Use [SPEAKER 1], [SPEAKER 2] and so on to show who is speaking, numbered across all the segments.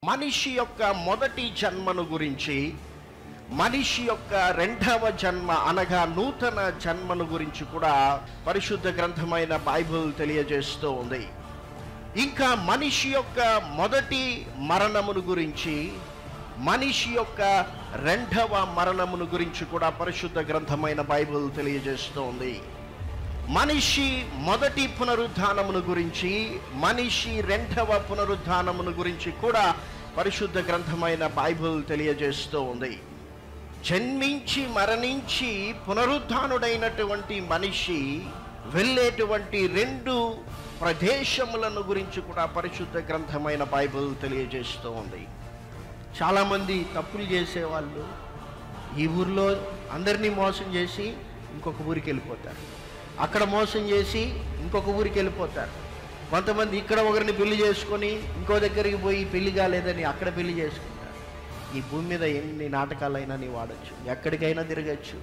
[SPEAKER 1] మనిషి యొక్క మొదటి జన్మను గురించి, మనిషి యొక్క రెండవ జన్మ అనగా నూతన జన్మను గురించి కూడా పరిశుద్ధ గ్రంథమైన బైబిల్ తెలియజేస్తూ ఉంది. ఇంకా మనిషి యొక్క మొదటి మరణమును గురించి, మనిషి యొక్క రెండవ మరణమును గురించి కూడా పరిశుద్ధ గ్రంథమైన బైబిల్ తెలియజేస్తూ ఉంది. మనిషి మొదటి పునరుద్ధానమును గురించి, మనిషి రెండవ పునరుద్ధానమును గురించి కూడా పరిశుద్ధ గ్రంథమైన బైబిల్ తెలియజేస్తూ ఉంది. జన్మించి మరణించి పునరుద్ధానుడైనటువంటి మనిషి వెళ్ళేటువంటి రెండు ప్రదేశములను గురించి కూడా పరిశుద్ధ గ్రంథమైన బైబిల్ తెలియజేస్తూ ఉంది. చాలామంది తప్పులు చేసేవాళ్ళు ఈ ఊర్లో అందరినీ మోసం చేసి ఇంకొక ఊరికి వెళ్ళిపోతారు, అక్కడ మోసం చేసి ఇంకొక ఊరికి వెళ్ళిపోతారు. కొంతమంది ఇక్కడ ఒకరిని పెళ్లి చేసుకొని ఇంకో దగ్గరికి పోయి పెళ్లి కాలేదని అక్కడ పెళ్లి చేసుకుంటారు. ఈ భూమి మీద ఎన్ని నాటకాలైనా నీ వాడచ్చు, ఎక్కడికైనా తిరగచ్చు.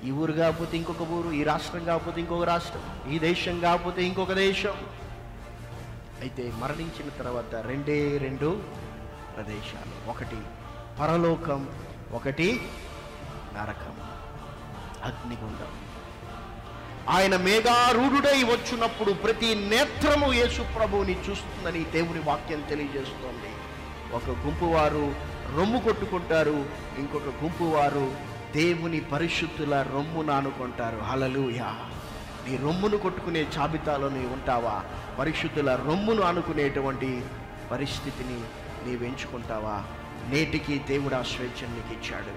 [SPEAKER 1] ఈ ఊరు కాకపోతే ఇంకొక ఊరు, ఈ రాష్ట్రం కాకపోతే ఇంకొక రాష్ట్రం, ఈ దేశం కాకపోతే ఇంకొక దేశం. అయితే మరణించిన తర్వాత రెండు ప్రదేశాలు, ఒకటి పరలోకం, ఒకటి నరకం, అగ్నిగుండం. ఆయన మేఘారూఢుడై వచ్చినప్పుడు ప్రతి నేత్రము యేసు ప్రభువుని చూస్తుందని దేవుని వాక్యం తెలియజేస్తోంది. ఒక గుంపు వారు రొమ్ము కొట్టుకుంటారు, ఇంకొక గుంపు వారు దేవుని పరిశుద్ధుల రొమ్మును ఆనుకుంటారు. హల్లెలూయా! నీ రొమ్మును కొట్టుకునే జాబితాలో నీ ఉంటావా? పరిశుద్ధుల రొమ్మును ఆనుకునేటువంటి పరిస్థితిని నీవు ఎంచుకుంటావా? నేటికి దేవుడు ఆ స్వేచ్ఛను నీకు ఇచ్చాడు.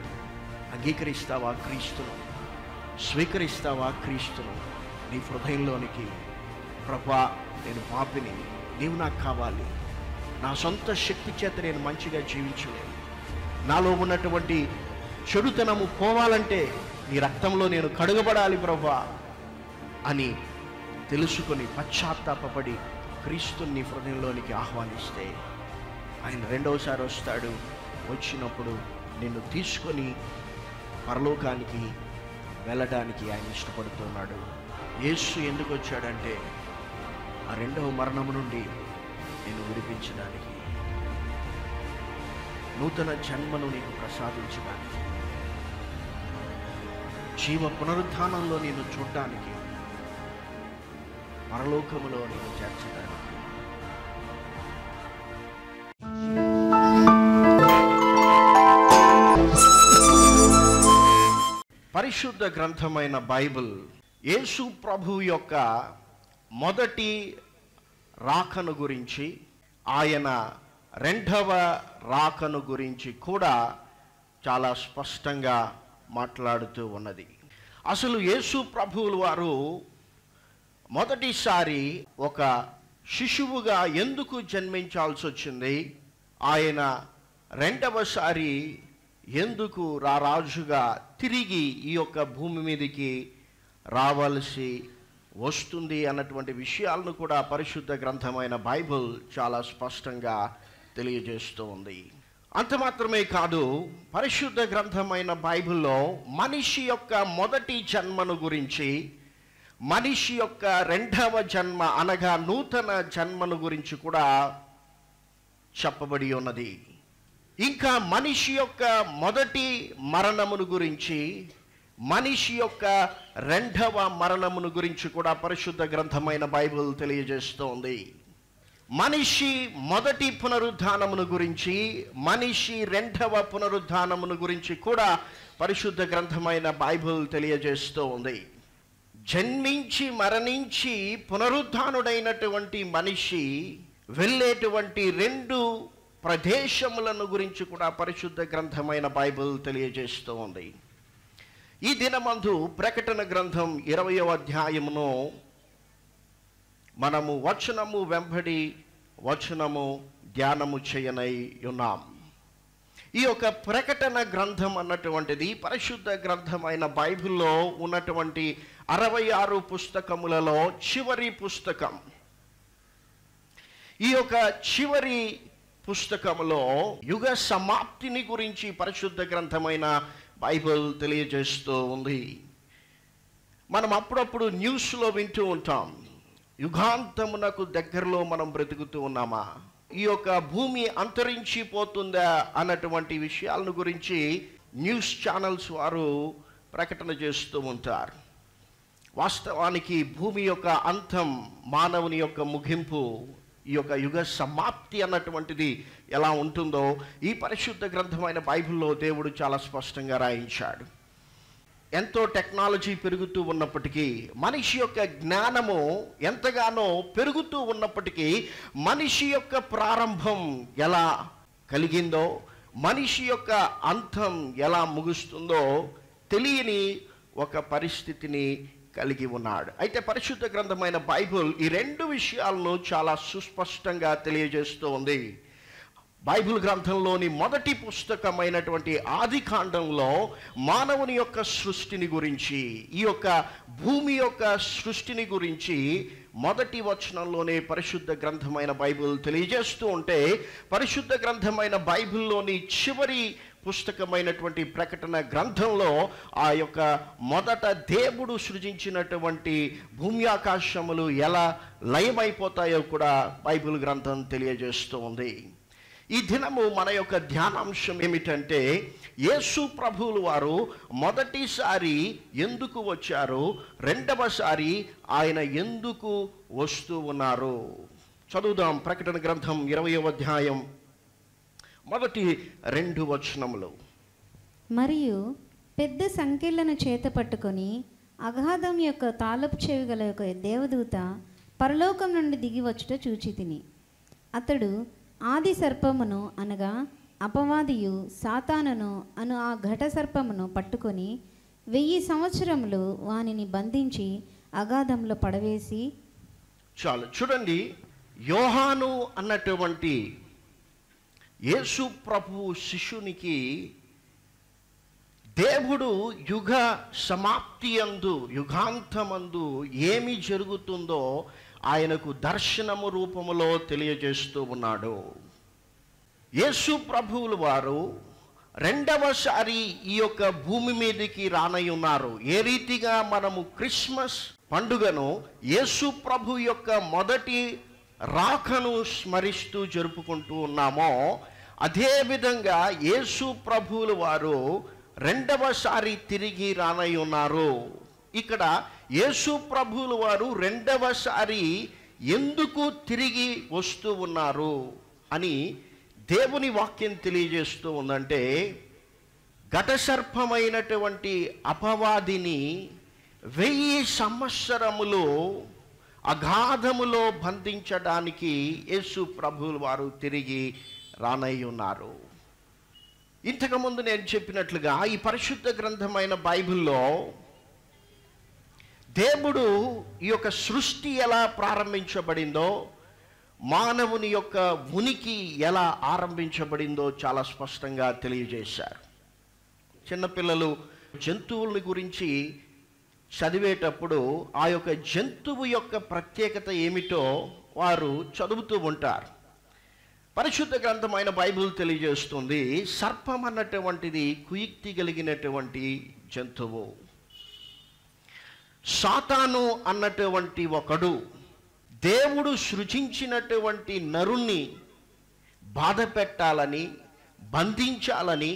[SPEAKER 1] అంగీకరిస్తావా క్రీస్తును? స్వీకరిస్తావా క్రీస్తును నీ హృదయంలోనికి? ప్రభువా, నేను పాపిని, నీవు నాకు కావాలి, నా సొంత శక్తి చేత నేను మంచిగా జీవించలేను, నాలో ఉన్నటువంటి చెడుతనము పోవాలంటే నీ రక్తంలో నేను కడుగబడాలి ప్రభువా అని తెలుసుకొని పశ్చాత్తాపపడి క్రీస్తుని నీ హృదయంలోనికి ఆహ్వానిస్తే ఆయన రెండవసారి వస్తాడు. వచ్చినప్పుడు నిన్ను తీసుకొని పరలోకానికి వెళ్ళడానికి ఆయన ఇష్టపడుతున్నాడు. యేసు ఎందుకు వచ్చాడంటే ఆ రెండవ మరణము నుండి నేను విడిపించడానికి, నూతన జన్మను నీకు ప్రసాదించడానికి, జీవ పునరుద్ధానంలో నేను చూడడానికి, పరలోకములో నేను చేర్చడానికి. పరిశుద్ధ గ్రంథమైన బైబిల్ యేసు ప్రభు యొక్క మొదటి రాకను గురించి, ఆయన రెండవ రాకను గురించి కూడా చాలా స్పష్టంగా మాట్లాడుతూ ఉన్నది. అసలు యేసు ప్రభువుల వారు మొదటిసారి ఒక శిశువుగా ఎందుకు జన్మించాల్సి వచ్చింది? ఆయన రెండవసారి ఎందుకు రాజుగా తిరిగి ఈ యొక్క భూమి మీదకి రావాల్సి వస్తుంది అన్నటువంటి విషయాలను కూడా పరిశుద్ధ గ్రంథమైన బైబిల్ చాలా స్పష్టంగా తెలియజేస్తూ ఉంది. అంత మాత్రమే కాదు, పరిశుద్ధ గ్రంథమైన బైబిల్లో మనిషి యొక్క మొదటి జన్మను గురించి, మనిషి యొక్క రెండవ జన్మ అనగా నూతన జన్మను గురించి కూడా చెప్పబడి ఉన్నది. ఇంకా మనిషి యొక్క మొదటి మరణమును గురించి, మనిషి యొక్క రెండవ మరణమును గురించి కూడా పరిశుద్ధ గ్రంథమైన బైబిల్ తెలియజేస్తోంది. మనిషి మొదటి పునరుద్ధానమును గురించి, మనిషి రెండవ పునరుద్ధానమును గురించి కూడా పరిశుద్ధ గ్రంథమైన బైబిల్ తెలియజేస్తూ ఉంది. జన్మించి మరణించి పునరుద్ధానుడైనటువంటి మనిషి వెళ్ళేటువంటి రెండు ప్రదేశములను గురించి కూడా పరిశుద్ధ గ్రంథమైన బైబిల్ తెలియజేస్తూ ఉంది. ఈ దినమందు ప్రకటన గ్రంథం 20వ అధ్యాయమును మనము వచనము వెంబడి వచనము ధ్యానము చేయనై ఉన్నాం. ఈ యొక్క ప్రకటన గ్రంథం అన్నటువంటిది పరిశుద్ధ గ్రంథమైన బైబిల్లో ఉన్నటువంటి 66 పుస్తకములలో చివరి పుస్తకం. ఈ యొక్క చివరి పుస్తకంలో యుగ సమాప్తిని గురించి పరిశుద్ధ గ్రంథమైన బైబిల్ తెలియజేస్తూ ఉంది. మనం అప్పుడప్పుడు న్యూస్లో వింటూ ఉంటాం, యుగాంతమునకు దగ్గరలో మనం బ్రతుకుతూ ఉన్నామా? ఈ యొక్క భూమి అంతరించిపోతుందా అన్నటువంటి విషయాలను గురించి న్యూస్ ఛానల్స్ వారు ప్రకటన చేస్తూ ఉంటారు. వాస్తవానికి భూమి యొక్క అంతం, మానవుని యొక్క ముగింపు, ఈ యొక్క యుగ సమాప్తి అన్నటువంటిది ఎలా ఉంటుందో ఈ పరిశుద్ధ గ్రంథమైన బైబిల్లో దేవుడు చాలా స్పష్టంగా రాయించాడు. ఎంతో టెక్నాలజీ పెరుగుతూ ఉన్నప్పటికీ, మనిషి యొక్క జ్ఞానము ఎంతగానో పెరుగుతూ ఉన్నప్పటికీ, మనిషి యొక్క ప్రారంభం ఎలా కలిగిందో, మనిషి యొక్క అంతం ఎలా ముగుస్తుందో తెలియని ఒక పరిస్థితిని కలిగి ఉన్నాడు. అయితే పరిశుద్ధ గ్రంథమైన బైబిల్ ఈ రెండు విషయాలను చాలా సుస్పష్టంగా తెలియజేస్తూ ఉంది. బైబిల్ గ్రంథంలోని మొదటి పుస్తకమైనటువంటి ఆదికాండంలో మానవుని యొక్క సృష్టిని గురించి, ఈ యొక్క భూమి యొక్క సృష్టిని గురించి మొదటి వచనంలోనే పరిశుద్ధ గ్రంథమైన బైబిల్ తెలియజేస్తూ ఉంటే, పరిశుద్ధ గ్రంథమైన బైబిల్లోని చివరి పుస్తకమైనటువంటి ప్రకటన గ్రంథంలో ఆ యొక్క మొదట దేవుడు సృజించినటువంటి భూమి ఆకాశములు ఎలా లయమైపోతాయో కూడా బైబిల్ గ్రంథం తెలియజేస్తూ ఉంది. ఈ దినము మన యొక్క ధ్యానాంశం ఏమిటంటే, యేసు ప్రభువులు వారు మొదటిసారి ఎందుకు వచ్చారు, రెండవసారి ఆయన ఎందుకు వస్తూ ఉన్నారు. చదువుదాం ప్రకటన గ్రంథం 20వ అధ్యాయం మొదటి 2 వచనములు.
[SPEAKER 2] మరియు పెద్ద సంకెళ్లను చేత పట్టుకొని అగాధం యొక్క తాళపు చెవి గల యొక్క దేవదూత పరలోకం నుండి దిగి వచ్చుట చూచితిని. అతడు ఆది సర్పమును అనగా అపవాదియు సాతానును అను ఆ ఘట సర్పమును పట్టుకొని 1000 సంవత్సరములు వానిని బంధించి అగాధంలో పడవేసి.
[SPEAKER 1] చాలు చూడండి, యోహాను అన్నటువంటి యేసు ప్రభు శిష్యునికి దేవుడు యుగ సమాప్తి యందు, యుగాంతమందు ఏమి జరుగుతుందో ఆయనకు దర్శనము రూపములో తెలియజేస్తూ ఉన్నాడు. యేసు ప్రభువులు వారు రెండవసారి ఈ యొక్క భూమి మీదకి రానై ఉన్నారు. ఏ రీతిగా మనము క్రిస్మస్ పండుగను యేసు ప్రభు యొక్క మొదటి రాకను స్మరిస్తూ జరుపుకుంటూ ఉన్నామో, అదేవిధంగా యేసు ప్రభువులు వారు రెండవసారి తిరిగి రానై ఉన్నారు. ఇక్కడ యేసు ప్రభువులు వారు రెండవసారి ఎందుకు తిరిగి వస్తూ ఉన్నారు అని దేవుని వాక్యం తెలియజేస్తూ ఉందంటే, ఘటసర్పమైనటువంటి అపవాదిని 1000 సంవత్సరములు అగాధములో బంధించడానికి యేసు ప్రభువులు వారు తిరిగి రానై ఉన్నారు. ఇంతకుముందు నేను చెప్పినట్లుగా ఈ పరిశుద్ధ గ్రంథమైన బైబిల్లో దేవుడు ఈ యొక్క సృష్టి ఎలా ప్రారంభించబడిందో, మానవుని యొక్క ఉనికి ఎలా ఆరంభించబడిందో చాలా స్పష్టంగా తెలియజేశారు. చిన్నపిల్లలు జంతువుల గురించి చదివేటప్పుడు ఆ యొక్క జంతువు యొక్క ప్రత్యేకత ఏమిటో వారు చదువుతూ ఉంటారు. పరిశుద్ధ గ్రంథమైన బైబిల్ తెలియజేస్తుంది, సర్పం అన్నటువంటిది కుయుక్తి కలిగినటువంటి జంతువు. సాతాను అన్నటువంటి ఒకడు దేవుడు సృజించినటువంటి నరుణ్ణి బాధ పెట్టాలని, బంధించాలని,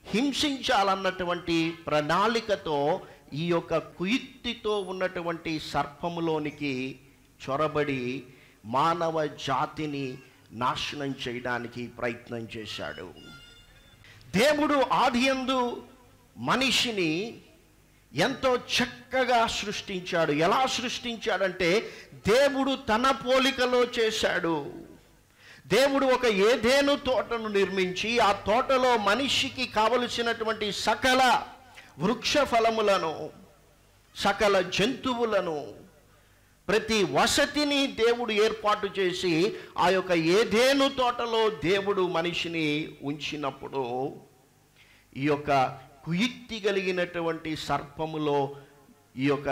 [SPEAKER 1] హింసించాలన్నటువంటి ప్రణాళికతో ఈ యొక్క కుయుక్తితో ఉన్నటువంటి సర్పములోనికి చొరబడి మానవ జాతిని నాశనం చేయడానికి ప్రయత్నం చేశాడు. దేవుడు ఆదియందు మనిషిని ఎంతో చక్కగా సృష్టించాడు. ఎలా సృష్టించాడంటే, దేవుడు తన పోలికలో చేశాడు. దేవుడు ఒక ఏదెను తోటను నిర్మించి ఆ తోటలో మనిషికి కావలసినటువంటి సకల వృక్ష ఫలములను, సకల జంతువులను, ప్రతి వసతిని దేవుడు ఏర్పాటు చేసి ఆ యొక్క ఏదెను తోటలో దేవుడు మనిషిని ఉంచినప్పుడు ఈ యొక్క కుయుక్తి కలిగినటువంటి సర్పములో ఈ యొక్క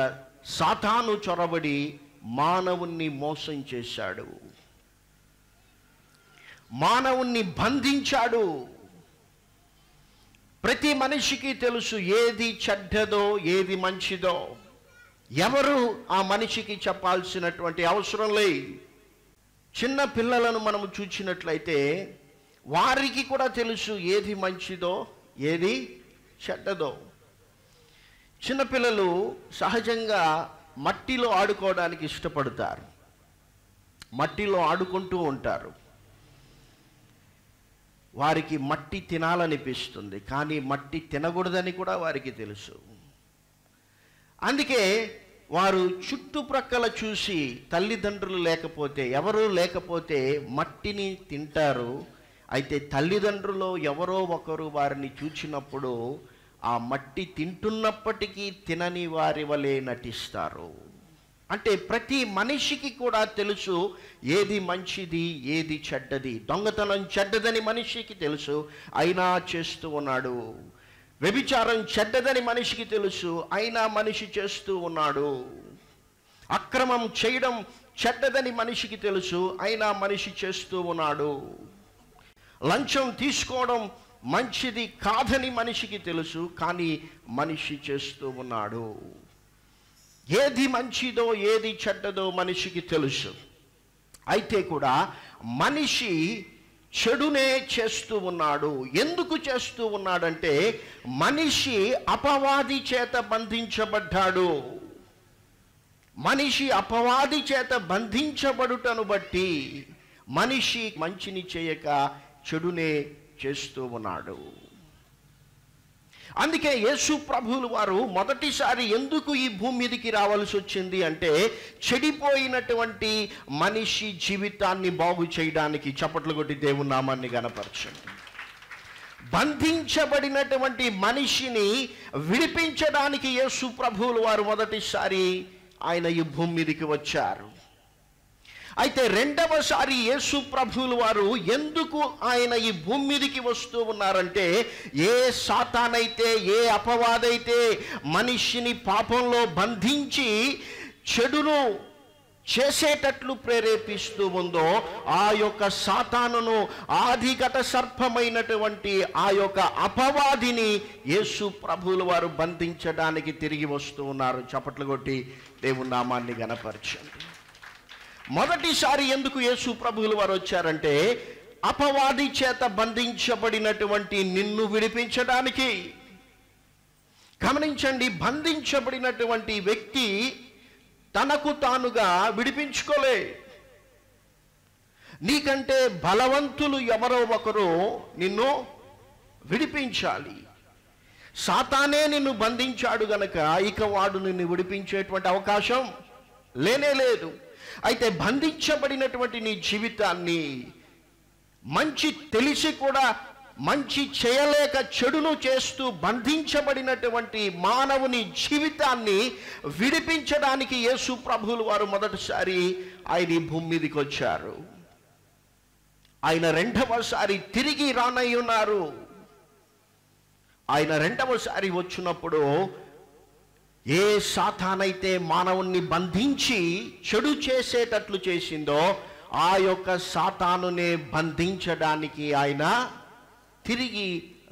[SPEAKER 1] సాతాను చొరబడి మానవుణ్ణి మోసం చేశాడు, మానవుణ్ణి బంధించాడు. ప్రతి మనిషికి తెలుసు ఏది చెడ్డదో ఏది మంచిదో. ఎవరు ఆ మనిషికి చెప్పాల్సినటువంటి అవసరం లేదు. చిన్న పిల్లలను మనము చూసినట్లయితే వారికి కూడా తెలుసు ఏది మంచిదో ఏది చెడ్డదో. చిన్నపిల్లలు సహజంగా మట్టిలో ఆడుకోవడానికి ఇష్టపడతారు, మట్టిలో ఆడుకుంటూ ఉంటారు. వారికి మట్టి తినాలనిపిస్తుంది, కానీ మట్టి తినకూడదని కూడా వారికి తెలుసు. అందుకే వారు చుట్టుప్రక్కల చూసి తల్లిదండ్రులు లేకపోతే, ఎవరూ లేకపోతే మట్టిని తింటారు. అయితే తల్లిదండ్రులు ఎవరో ఒకరు వారిని చూచినప్పుడు ఆ మట్టి తింటున్నప్పటికీ తినని వారి వలె నటిస్తారు. అంటే ప్రతి మనిషికి కూడా తెలుసు ఏది మంచిది ఏది చెడ్డది. దొంగతనం చెడ్డదని మనిషికి తెలుసు, అయినా చేస్తూ ఉన్నాడు. వ్యభిచారం చెడ్డదని మనిషికి తెలుసు, అయినా మనిషి చేస్తూ ఉన్నాడు. అక్రమం చేయడం చెడ్డదని మనిషికి తెలుసు, అయినా మనిషి చేస్తూ ఉన్నాడు. లంచం తీసుకోవడం మంచిది కాదని మనిషికి తెలుసు, కానీ మనిషి చేస్తూ ఉన్నాడు. ఏది మంచిదో ఏది చెడ్డదో మనిషికి తెలుసు. అయితే కూడా మనిషి చెడునే చేస్తూ ఉన్నాడు. ఎందుకు చేస్తూ ఉన్నాడంటే మనిషి అపవాది చేత బంధించబడ్డాడు. మనిషి అపవాది చేత బంధించబడుటను బట్టి మనిషి మంచిని చేయక చెడునే చేస్తూ ఉన్నాడు. అందుకే యేసు ప్రభువులు వారు మొదటిసారి ఎందుకు ఈ భూమి మీదకి రావాల్సి వచ్చింది అంటే చెడిపోయినటువంటి మనిషి జీవితాన్ని బాగు చేయడానికి. చప్పట్లు కొట్టి దేవుని నామాన్ని గణపరచండి. బంధించబడినటువంటి మనిషిని విడిపించడానికి యేసు ప్రభువులు వారు మొదటిసారి ఆయన ఈ భూమి మీదకి వచ్చారు. అయితే రెండవసారి యేసు ప్రభువులు వారు ఎందుకు ఆయన ఈ భూమి మీదకి వస్తూ ఉన్నారంటే ఏ సాతానైతే, ఏ అపవాదైతే మనిషిని పాపంలో బంధించి చెడును చేసేటట్లు ప్రేరేపిస్తూ ఉందో ఆ యొక్క సాతానును, ఆదిఘట సర్పమైనటువంటి ఆ యొక్క అపవాదిని యేసు ప్రభువులు వారు బంధించడానికి తిరిగి వస్తూ ఉన్నారు. చప్పట్లు కొట్టి దేవుని నామాన్ని గణపరచండి. మొదటిసారి ఎందుకు యేసు ప్రభువులు వారు వచ్చారంటే అపవాది చేత బంధించబడినటువంటి నిన్ను విడిపించడానికి. గమనించండి, బంధించబడినటువంటి వ్యక్తి తనకు తానుగా విడిపించుకోలే. నీకంటే బలవంతులు ఎవరో ఒకరు నిన్ను విడిపించాలి. సాతానే నిన్ను బంధించాడు గనక ఇక వాడు నిన్ను విడిపించేటువంటి అవకాశం లేనే లేదు. అయితే బంధించబడినటువంటి నీ జీవితాన్ని, మంచి తెలిసి కూడా మంచి చేయలేక చెడును చేస్తూ బంధించబడినటువంటి మానవుని జీవితాన్ని విడిపించడానికి యేసు ప్రభువులు వారు మొదటిసారి ఆయన ఈ భూమి మీదకి వచ్చారు. ఆయన రెండవసారి తిరిగి రానయ్యున్నారు. ఆయన రెండవసారి వచ్చినప్పుడు ఏ సాతానైతే మానవుణ్ణి బంధించి చెడు చేసేటట్లు చేసిందో ఆ యొక్క సాతానునే బంధించడానికి ఆయన తిరిగి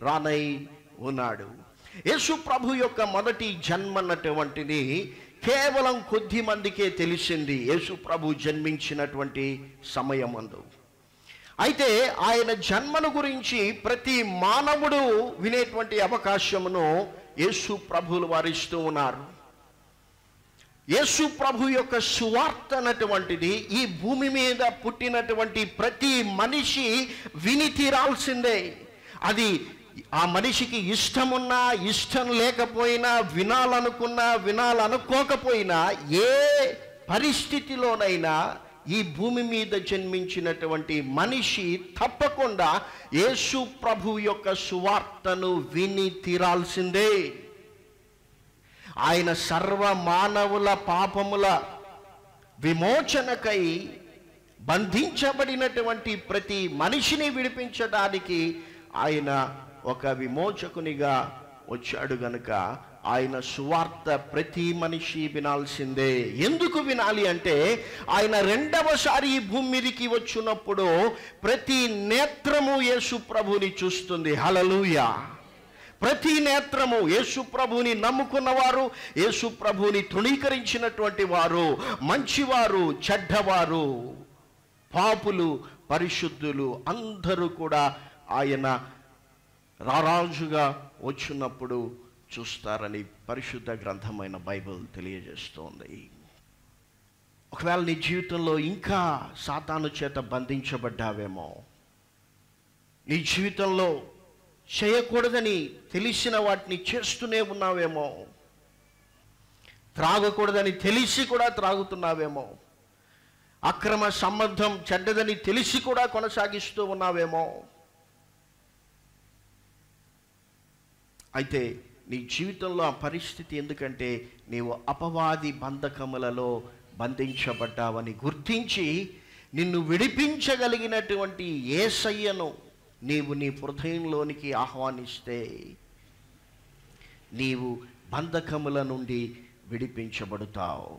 [SPEAKER 1] రానై ఉన్నాడు. యేసు ప్రభు యొక్క మొదటి జన్మ అన్నటువంటిది కేవలం కొద్ది మందికే తెలిసింది యేసు ప్రభు జన్మించినటువంటి సమయమందు. అయితే ఆయన జన్మను గురించి ప్రతి మానవుడు వినేటువంటి అవకాశమును యేసు ప్రభువులు వారిస్తూ ఉన్నారు. యేసు ప్రభు యొక్క సువార్త అన్నటువంటిది ఈ భూమి మీద పుట్టినటువంటి ప్రతి మనిషి విని తీరాల్సిందే. అది ఆ మనిషికి ఇష్టమున్నా ఇష్టం లేకపోయినా, వినాలనుకున్నా వినాలనుకోకపోయినా, ఏ పరిస్థితిలోనైనా ఈ భూమి మీద జన్మించినటువంటి మనిషి తప్పకుండా యేసు ప్రభు యొక్క సువార్తను విని తీరాల్సిందే. ఆయన సర్వ మానవుల పాపముల విమోచనకై బంధించబడినటువంటి ప్రతి మనిషిని విడిపించడానికి ఆయన ఒక విమోచకునిగా వచ్చాడు గనుక ఆయన సువార్త ప్రతి మనిషి వినాల్సిందే. ఎందుకు వినాలి అంటే ఆయన రెండవసారి ఈ భూమి మీదకి వచ్చినప్పుడు ప్రతి నేత్రము యేసు ప్రభుని చూస్తుంది. హల్లెలూయా. ప్రతి నేత్రము యేసు ప్రభుని నమ్ముకున్నవారు, యేసు ప్రభుని తృణీకరించినటువంటి వారు, మంచివారు చెడ్డవారు, పాపులు, పరిశుద్ధులు అందరూ కూడా ఆయన రారాజుగా వచ్చినప్పుడు చూస్తారని పరిశుద్ధ గ్రంథమైన బైబిల్ తెలియజేస్తోంది. ఒకవేళ నీ జీవితంలో ఇంకా సాతాను చేత బంధించబడ్డావేమో, నీ జీవితంలో చేయకూడదని తెలిసిన వాటిని చేస్తూనే ఉన్నావేమో, త్రాగకూడదని తెలిసి కూడా త్రాగుతున్నావేమో, అక్రమ సంబంధం చెడ్డదని తెలిసి కూడా కొనసాగిస్తూ ఉన్నావేమో, అయితే నీ జీవితంలో ఆ పరిస్థితి ఎందుకంటే నీవు అపవాది బంధకములలో బంధించబడ్డావని గుర్తించి నిన్ను విడిపించగలిగినటువంటి యేసయ్యను నీవు నీ హృదయంలోనికి ఆహ్వానిస్తే నీవు బంధకముల నుండి విడిపించబడతావు.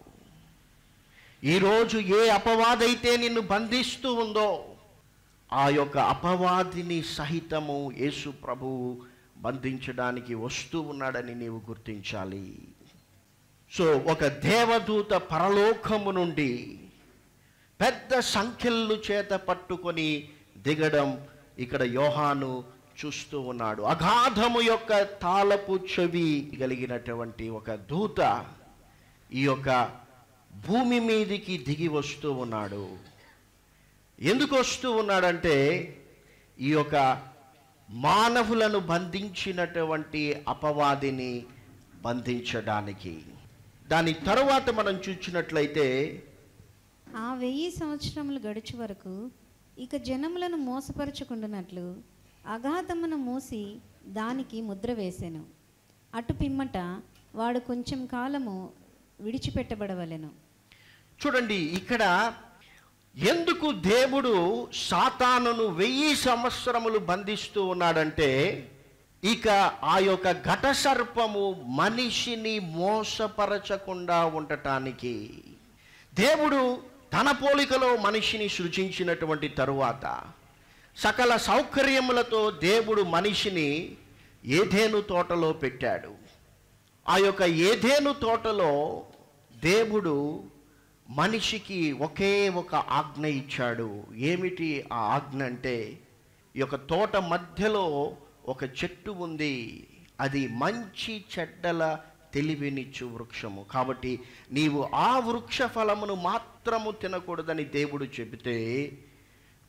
[SPEAKER 1] ఈరోజు ఏ అపవాదైతే నిన్ను బంధిస్తూ ఉందో ఆ యొక్క అపవాదిని సహితము యేసు ప్రభువు బంధించడానికి వస్తూ ఉన్నాడని నీవు గుర్తించాలి. సో ఒక దేవదూత పరలోకము నుండి పెద్ద సంఖ్యలు చేత పట్టుకొని దిగడం ఇక్కడ యోహాను చూస్తూ ఉన్నాడు. అగాధము యొక్క తాళపు చెవి కలిగినటువంటి ఒక దూత ఈ యొక్క భూమి మీదికి దిగి వస్తూ ఉన్నాడు. ఎందుకు వస్తూ ఉన్నాడంటే ఈ యొక్క మానవులను బంధించినటువంటి అపవాదిని బంధించడానికి. దాని తరువాత మనం చూసినట్లయితే
[SPEAKER 2] ఆ 1000 సంవత్సరములు గడుచు వరకు ఇక జనములను మోసపరచుకుంటున్నట్లు అగాధమును మూసి దానికి ముద్ర వేసెను. అటు పిమ్మట వాడు కొంచెం కాలము విడిచిపెట్టబడవలెను.
[SPEAKER 1] చూడండి, ఇక్కడ ఎందుకు దేవుడు సాతానును 1000 సంవత్సరములు బంధిస్తూ ఉన్నాడంటే ఇక ఆ యొక్క ఘట సర్పము మనిషిని మోసపరచకుండా ఉండటానికి. దేవుడు తన పోలికలో మనిషిని సృజించినటువంటి తరువాత సకల సౌకర్యములతో దేవుడు మనిషిని ఏదెను తోటలో పెట్టాడు. ఆ యొక్క ఏదెను తోటలో దేవుడు మనిషికి ఒకే ఒక ఆజ్ఞ ఇచ్చాడు. ఏమిటి ఆ ఆజ్ఞ అంటే, ఈ యొక్క తోట మధ్యలో ఒక చెట్టు ఉంది, అది మంచి చెడ్డల తెలివినిచ్చు వృక్షము, కాబట్టి నీవు ఆ వృక్ష ఫలమును మాత్రము తినకూడదని దేవుడు చెబితే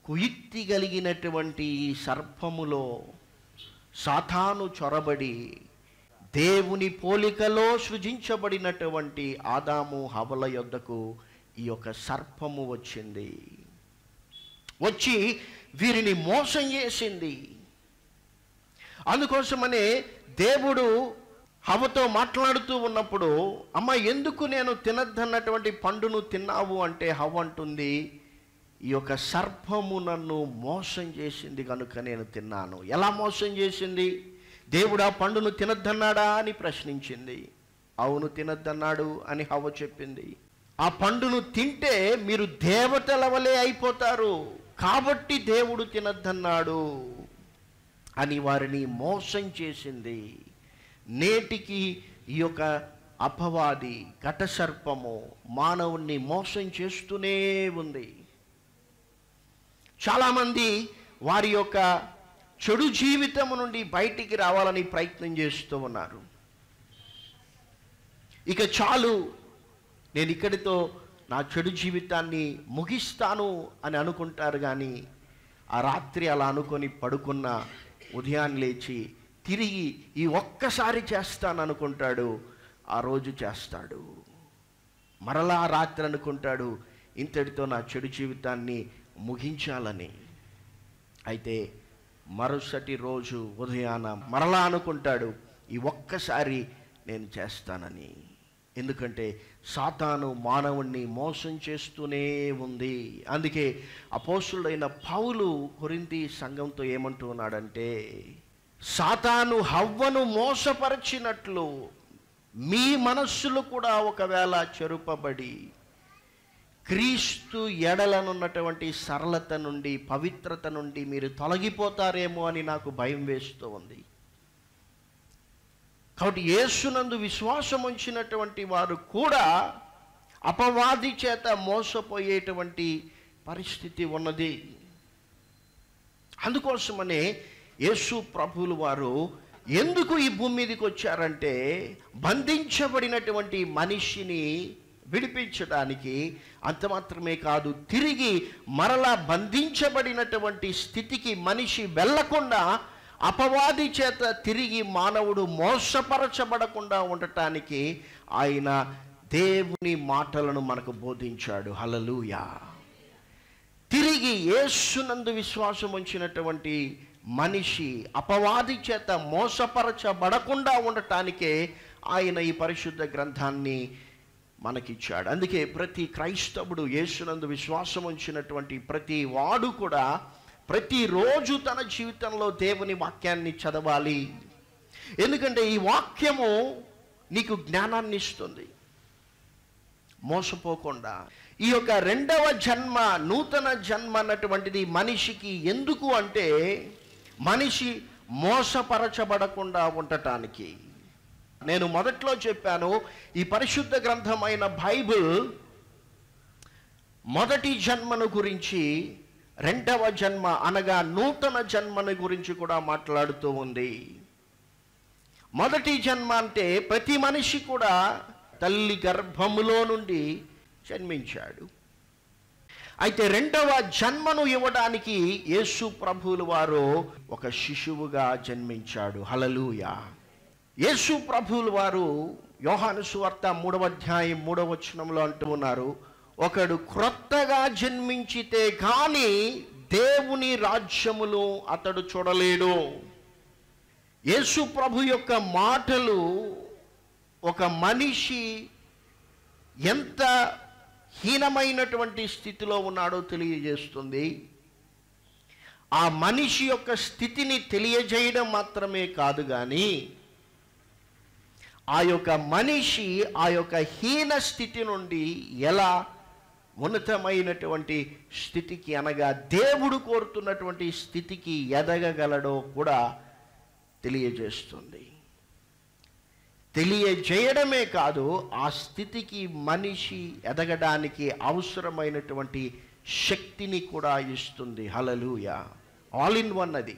[SPEAKER 1] కుయుక్తి కలిగినటువంటి ఈ సర్పములో సాతాను చొరబడి దేవుని పోలికలో సృజించబడినటువంటి ఆదాము హవ్వల యొద్దకు ఈ యొక్క సర్పము వచ్చింది. వచ్చి వీరిని మోసం చేసింది. అందుకోసమనే దేవుడు హవ్వతో మాట్లాడుతూ ఉన్నప్పుడు, అమ్మ ఎందుకు నేను తినద్దన్నటువంటి పండును తిన్నావు అంటే హవ్వ అంటుంది, ఈ యొక్క సర్పము నన్ను మోసం చేసింది కనుక నేను తిన్నాను. ఎలా మోసం చేసింది? దేవుడు ఆ పండును తినద్దన్నాడా అని ప్రశ్నించింది. అవును తినద్దన్నాడు అని హవ్వ చెప్పింది. ఆ పండును తింటే మీరు దేవతల వలె అయిపోతారు, కాబట్టి దేవుడు తినద్దన్నాడు అని వారిని మోసం చేసింది. నేటికి ఈ యొక్క అపవాది ఘట సర్పము మానవుణ్ణి మోసం చేస్తూనే ఉంది. చాలామంది వారి యొక్క చెడు జీవితం నుండి బయటికి రావాలని ప్రయత్నం చేస్తూ ఉన్నారు. ఇక చాలు, నేను ఇక్కడితో నా చెడు జీవితాన్ని ముగిస్తాను అని అనుకుంటారు. కానీ ఆ రాత్రి అలా అనుకొని పడుకున్న ఉదయాన్ని లేచి తిరిగి ఈ ఒక్కసారి చేస్తాను అనుకుంటాడు, ఆ రోజు చేస్తాడు. మరలా ఆ రాత్రి అనుకుంటాడు ఇంతటితో నా చెడు జీవితాన్ని ముగించాలని. అయితే మరుసటి రోజు ఉదయాన మరలా అనుకుంటాడు ఈ ఒక్కసారి నేను చేస్తానని. ఎందుకంటే సాతాను మానవుణ్ణి మోసం చేస్తూనే ఉంది. అందుకే అపోస్తులుడైన పౌలు కొరింథీ సంఘంతో ఏమంటూ ఉన్నాడంటే, సాతాను హవ్వను మోసపరిచినట్లు మీ మనస్సులు కూడా ఒకవేళ చెరుపబడి క్రీస్తు ఎడలనున్నటువంటి సరళత నుండి, పవిత్రత నుండి మీరు తొలగిపోతారేమో అని నాకు భయం వేస్తూ ఉంది. కాబట్టి యేసునందు విశ్వాసం ఉంచినటువంటి వారు కూడా అపవాది చేత మోసపోయేటువంటి పరిస్థితి ఉన్నది. అందుకోసమనే యేసు ప్రభువులు వారు ఎందుకు ఈ భూమి మీదకి వచ్చారంటే, బంధించబడినటువంటి మనిషిని విడిపించడానికి, అంత మాత్రమే కాదు, తిరిగి మరలా బంధించబడినటువంటి స్థితికి మనిషి వెళ్ళకుండా అపవాది చేత తిరిగి మానవుడు మోసపరచబడకుండా ఉండటానికి ఆయన దేవుని మాటలను మనకు బోధించాడు. హల్లెలూయా. తిరిగి యేసునందు విశ్వాసం ఉంచినటువంటి మనిషి అపవాది చేత మోసపరచబడకుండా ఉండటానికే ఆయన ఈ పరిశుద్ధ గ్రంథాన్ని మనకిచ్చాడు. అందుకే ప్రతి క్రైస్తవుడు, యేసునందు విశ్వాసం ఉంచినటువంటి ప్రతి వాడు కూడా ప్రతిరోజు తన జీవితంలో దేవుని వాక్యాన్ని చదవాలి. ఎందుకంటే ఈ వాక్యము నీకు జ్ఞానాన్ని ఇస్తుంది. మోసపోకుండా ఈ యొక్క రెండవ జన్మ, నూతన జన్మ అన్నటువంటిది మనిషికి ఎందుకు అంటే, మనిషి మోసపరచబడకుండా ఉండటానికి. నేను మొదట్లో చెప్పాను, ఈ పరిశుద్ధ గ్రంథమైన బైబిల్ మొదటి జన్మను గురించి, రెండవ జన్మ అనగా నూతన జన్మను గురించి కూడా మాట్లాడుతూ ఉంది. మొదటి జన్మ అంటే ప్రతి మనిషి కూడా తల్లి గర్భములో నుండి జన్మించాడు. అయితే రెండవ జన్మను ఇవ్వడానికి యేసు ప్రభువులు వారు ఒక శిశువుగా జన్మించాడు. హల్లెలూయా. యేసు ప్రభువులు వారు యోహాను సువార్త 3వ అధ్యాయం 3వ వచనంలో అంటూ ఉన్నారు, ఒకడు క్రొత్తగా జన్మించితే కానీ దేవుని రాజ్యములు అతడు చూడలేడు. యేసు ప్రభు యొక్క మాటలు ఒక మనిషి ఎంత హీనమైనటువంటి స్థితిలో ఉన్నాడో తెలియజేస్తుంది. ఆ మనిషి యొక్క స్థితిని తెలియజేయడం మాత్రమే కాదు కానీ, ఆ యొక్క మనిషి ఆ యొక్క హీన స్థితి నుండి ఎలా ఉన్నతమైనటువంటి స్థితికి, అనగా దేవుడు కోరుతున్నటువంటి స్థితికి ఎదగగలడో కూడా తెలియజేస్తుంది. తెలియజేయడమే కాదు, ఆ స్థితికి మనిషి ఎదగడానికి అవసరమైనటువంటి శక్తిని కూడా ఇస్తుంది. హల్లెలూయా. All in one. అది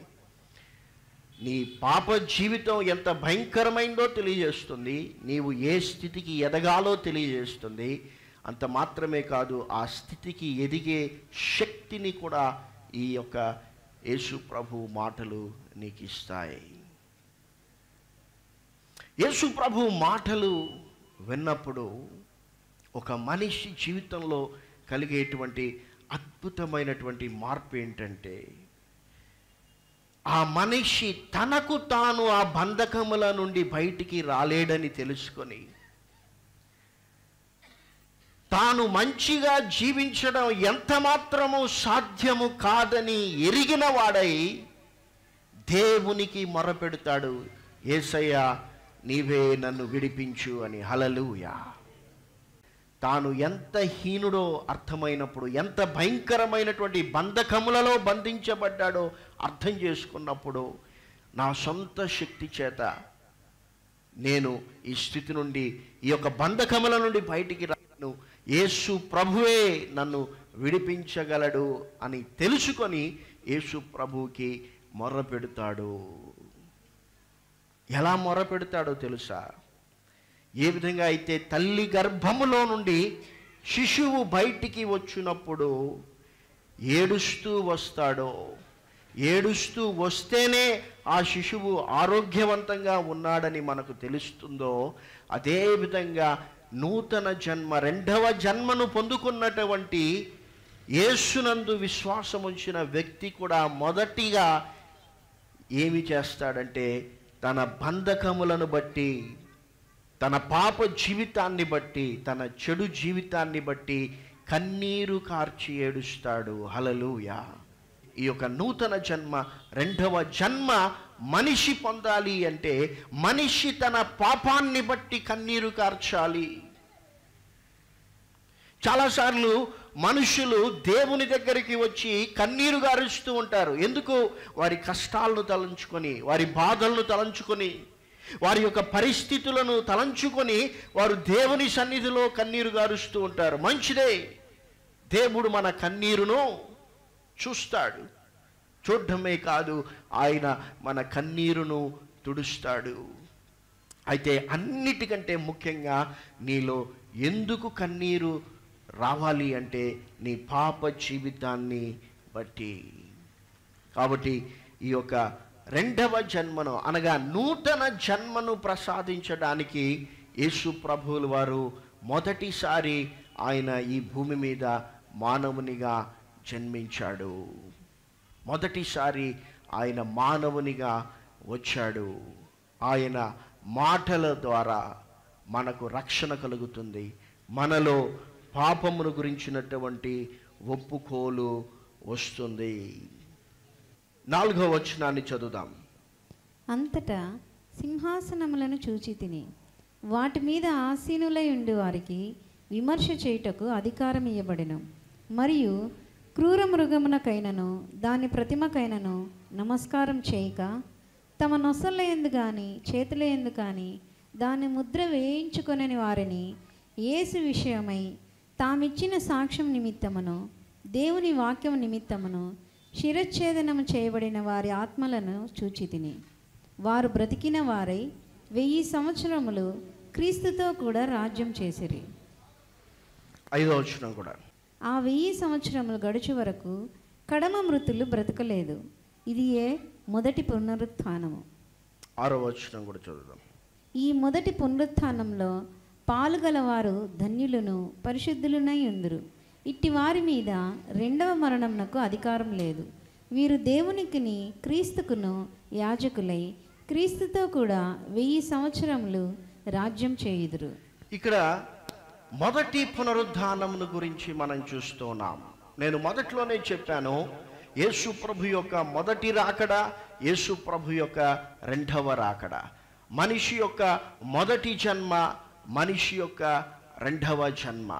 [SPEAKER 1] నీ పాప జీవితం ఎంత భయంకరమైందో తెలియజేస్తుంది, నీవు ఏ స్థితికి ఎదగాలో తెలియజేస్తుంది. అంత మాత్రమే కాదు, ఆ స్థితికి ఎదిగే శక్తిని కూడా ఈ యొక్క యేసు ప్రభు మాటలు నీకు ఇస్తాయి. యేసు ప్రభు మాటలు విన్నప్పుడు ఒక మనిషి జీవితంలో కలిగేటువంటి అద్భుతమైనటువంటి మార్పు ఏంటంటే, ఆ మనిషి తనకు తాను ఆ బంధకముల నుండి బయటికి రాలేడని తెలుసుకొని, తాను మంచిగా జీవించడం ఎంత మాత్రము సాధ్యము కాదని ఎరిగిన వాడై దేవునికి మొరపెడతాడు, యేసయ్యా నీవే నన్ను విడిపించు అని. హల్లెలూయా. తాను ఎంత హీనుడో అర్థమైనప్పుడు, ఎంత భయంకరమైనటువంటి బంధకములలో బంధించబడ్డాడో అర్థం చేసుకున్నప్పుడు, నా సొంత శక్తి చేత నేను ఈ స్థితి నుండి, ఈ యొక్క బంధకముల నుండి బయటికి రాను, యేసు ప్రభువే నన్ను విడిపించగలడు అని తెలుసుకొని యేసు ప్రభువుకి మొర్ర పెడతాడు. ఎలా మొర్ర పెడతాడో తెలుసా? ఏ విధంగా అయితే తల్లి గర్భములో నుండి శిశువు బయటికి వచ్చినప్పుడు ఏడుస్తూ వస్తాడో, ఏడుస్తూ వస్తేనే ఆ శిశువు ఆరోగ్యవంతంగా ఉన్నాడని మనకు తెలుస్తుందో, అదేవిధంగా నూతన జన్మ, రెండవ జన్మను పొందుకున్నటువంటి యేసునందు విశ్వాసం ఉంచిన వ్యక్తి కూడా మొదటిగా ఏమి చేస్తాడంటే, తన బంధకములను బట్టి, తన పాప జీవితాన్ని బట్టి, తన చెడు జీవితాన్ని బట్టి కన్నీరు కార్చి ఏడుస్తాడు. హల్లెలూయా. ఈ యొక్క నూతన జన్మ, రెండవ జన్మ మనిషి పొందాలి అంటే మనిషి తన పాపాన్ని బట్టి కన్నీరు కార్చాలి. చాలాసార్లు మనుషులు దేవుని దగ్గరికి వచ్చి కన్నీరు గారుస్తూ ఉంటారు. ఎందుకు? వారి కష్టాలను తలంచుకొని, వారి బాధలను తలంచుకొని, వారి యొక్క పరిస్థితులను తలంచుకొని వారు దేవుని సన్నిధిలో కన్నీరు గారుస్తూ ఉంటారు. మంచిదే, దేవుడు మన కన్నీరును చూస్తాడు. చూడటమే కాదు, ఆయన మన కన్నీరును తుడుస్తాడు. అయితే అన్నిటికంటే ముఖ్యంగా నీలో ఎందుకు కన్నీరు రావాలి అంటే నీ పాప జీవితాన్ని బట్టి. కాబట్టి ఈ యొక్క రెండవ జన్మను అనగా నూతన జన్మను ప్రసాదించడానికి యేసు ప్రభువుల వారు మొదటిసారి ఆయన ఈ భూమి మీద మానవునిగా జన్మించాడు. మొదటిసారి ఆయన మానవునిగా వచ్చాడు. ఆయన మాటల ద్వారా మనకు రక్షణ కలుగుతుంది. మనలో పాపమును గురించినటువంటి ఒప్పుకోలు వస్తుంది. 4వ వచనాన్ని చదువుదాం.
[SPEAKER 2] అంతటా సింహాసనములను చూచి తిని వాటి మీద ఆసీనులై ఉండి వారికి విమర్శ చేయుటకు అధికారం ఇయ్యబడెను. మరియు క్రూర మృగమునకైనను దాని ప్రతిమకైనను నమస్కారం చేయక తమ నొసల ఎందు కానీ చేతుల ఎందు కానీ దాని ముద్ర వేయించుకొనని వారిని యేసు విషయమై తామిచ్చిన సాక్ష్యం నిమిత్తమును దేవుని వాక్యం నిమిత్తమును శిరచ్ఛేదనము చేయబడిన వారి ఆత్మలను చూచి తిని వారు బ్రతికిన వారై 1000 సంవత్సరములు క్రీస్తుతో కూడా రాజ్యం చేసిరి.
[SPEAKER 1] 5వ వచనం కూడా.
[SPEAKER 2] ఆ 1000 సంవత్సరములు గడుచు వరకు కడమ మృతులు బ్రతకలేదు. ఇది మొదటి పునరుత్థానము.
[SPEAKER 1] 6వ వచనం కూడా చదువుదాం.
[SPEAKER 2] ఈ మొదటి పునరుత్థానంలో పాలుగలవారు ధన్యులను పరిశుద్ధులునై ఉందురు. ఇట్టి వారి మీద రెండవ మరణమునకు అధికారం లేదు. వీరు దేవునికిని క్రీస్తుకును యాజకులై క్రీస్తుతో కూడా 1000 సంవత్సరములు రాజ్యం చేయుదురు.
[SPEAKER 1] ఇక్కడ మొదటి పునరుద్ధానమును గురించి మనం చూస్తున్నాం. నేను మొదట్లోనే చెప్పాను, యేసు ప్రభు యొక్క మొదటి రాకడ, యేసు ప్రభు యొక్క రెండవ రాకడ. మనిషి యొక్క మొదటి జన్మ, మనిషి యొక్క రెండవ జన్మ.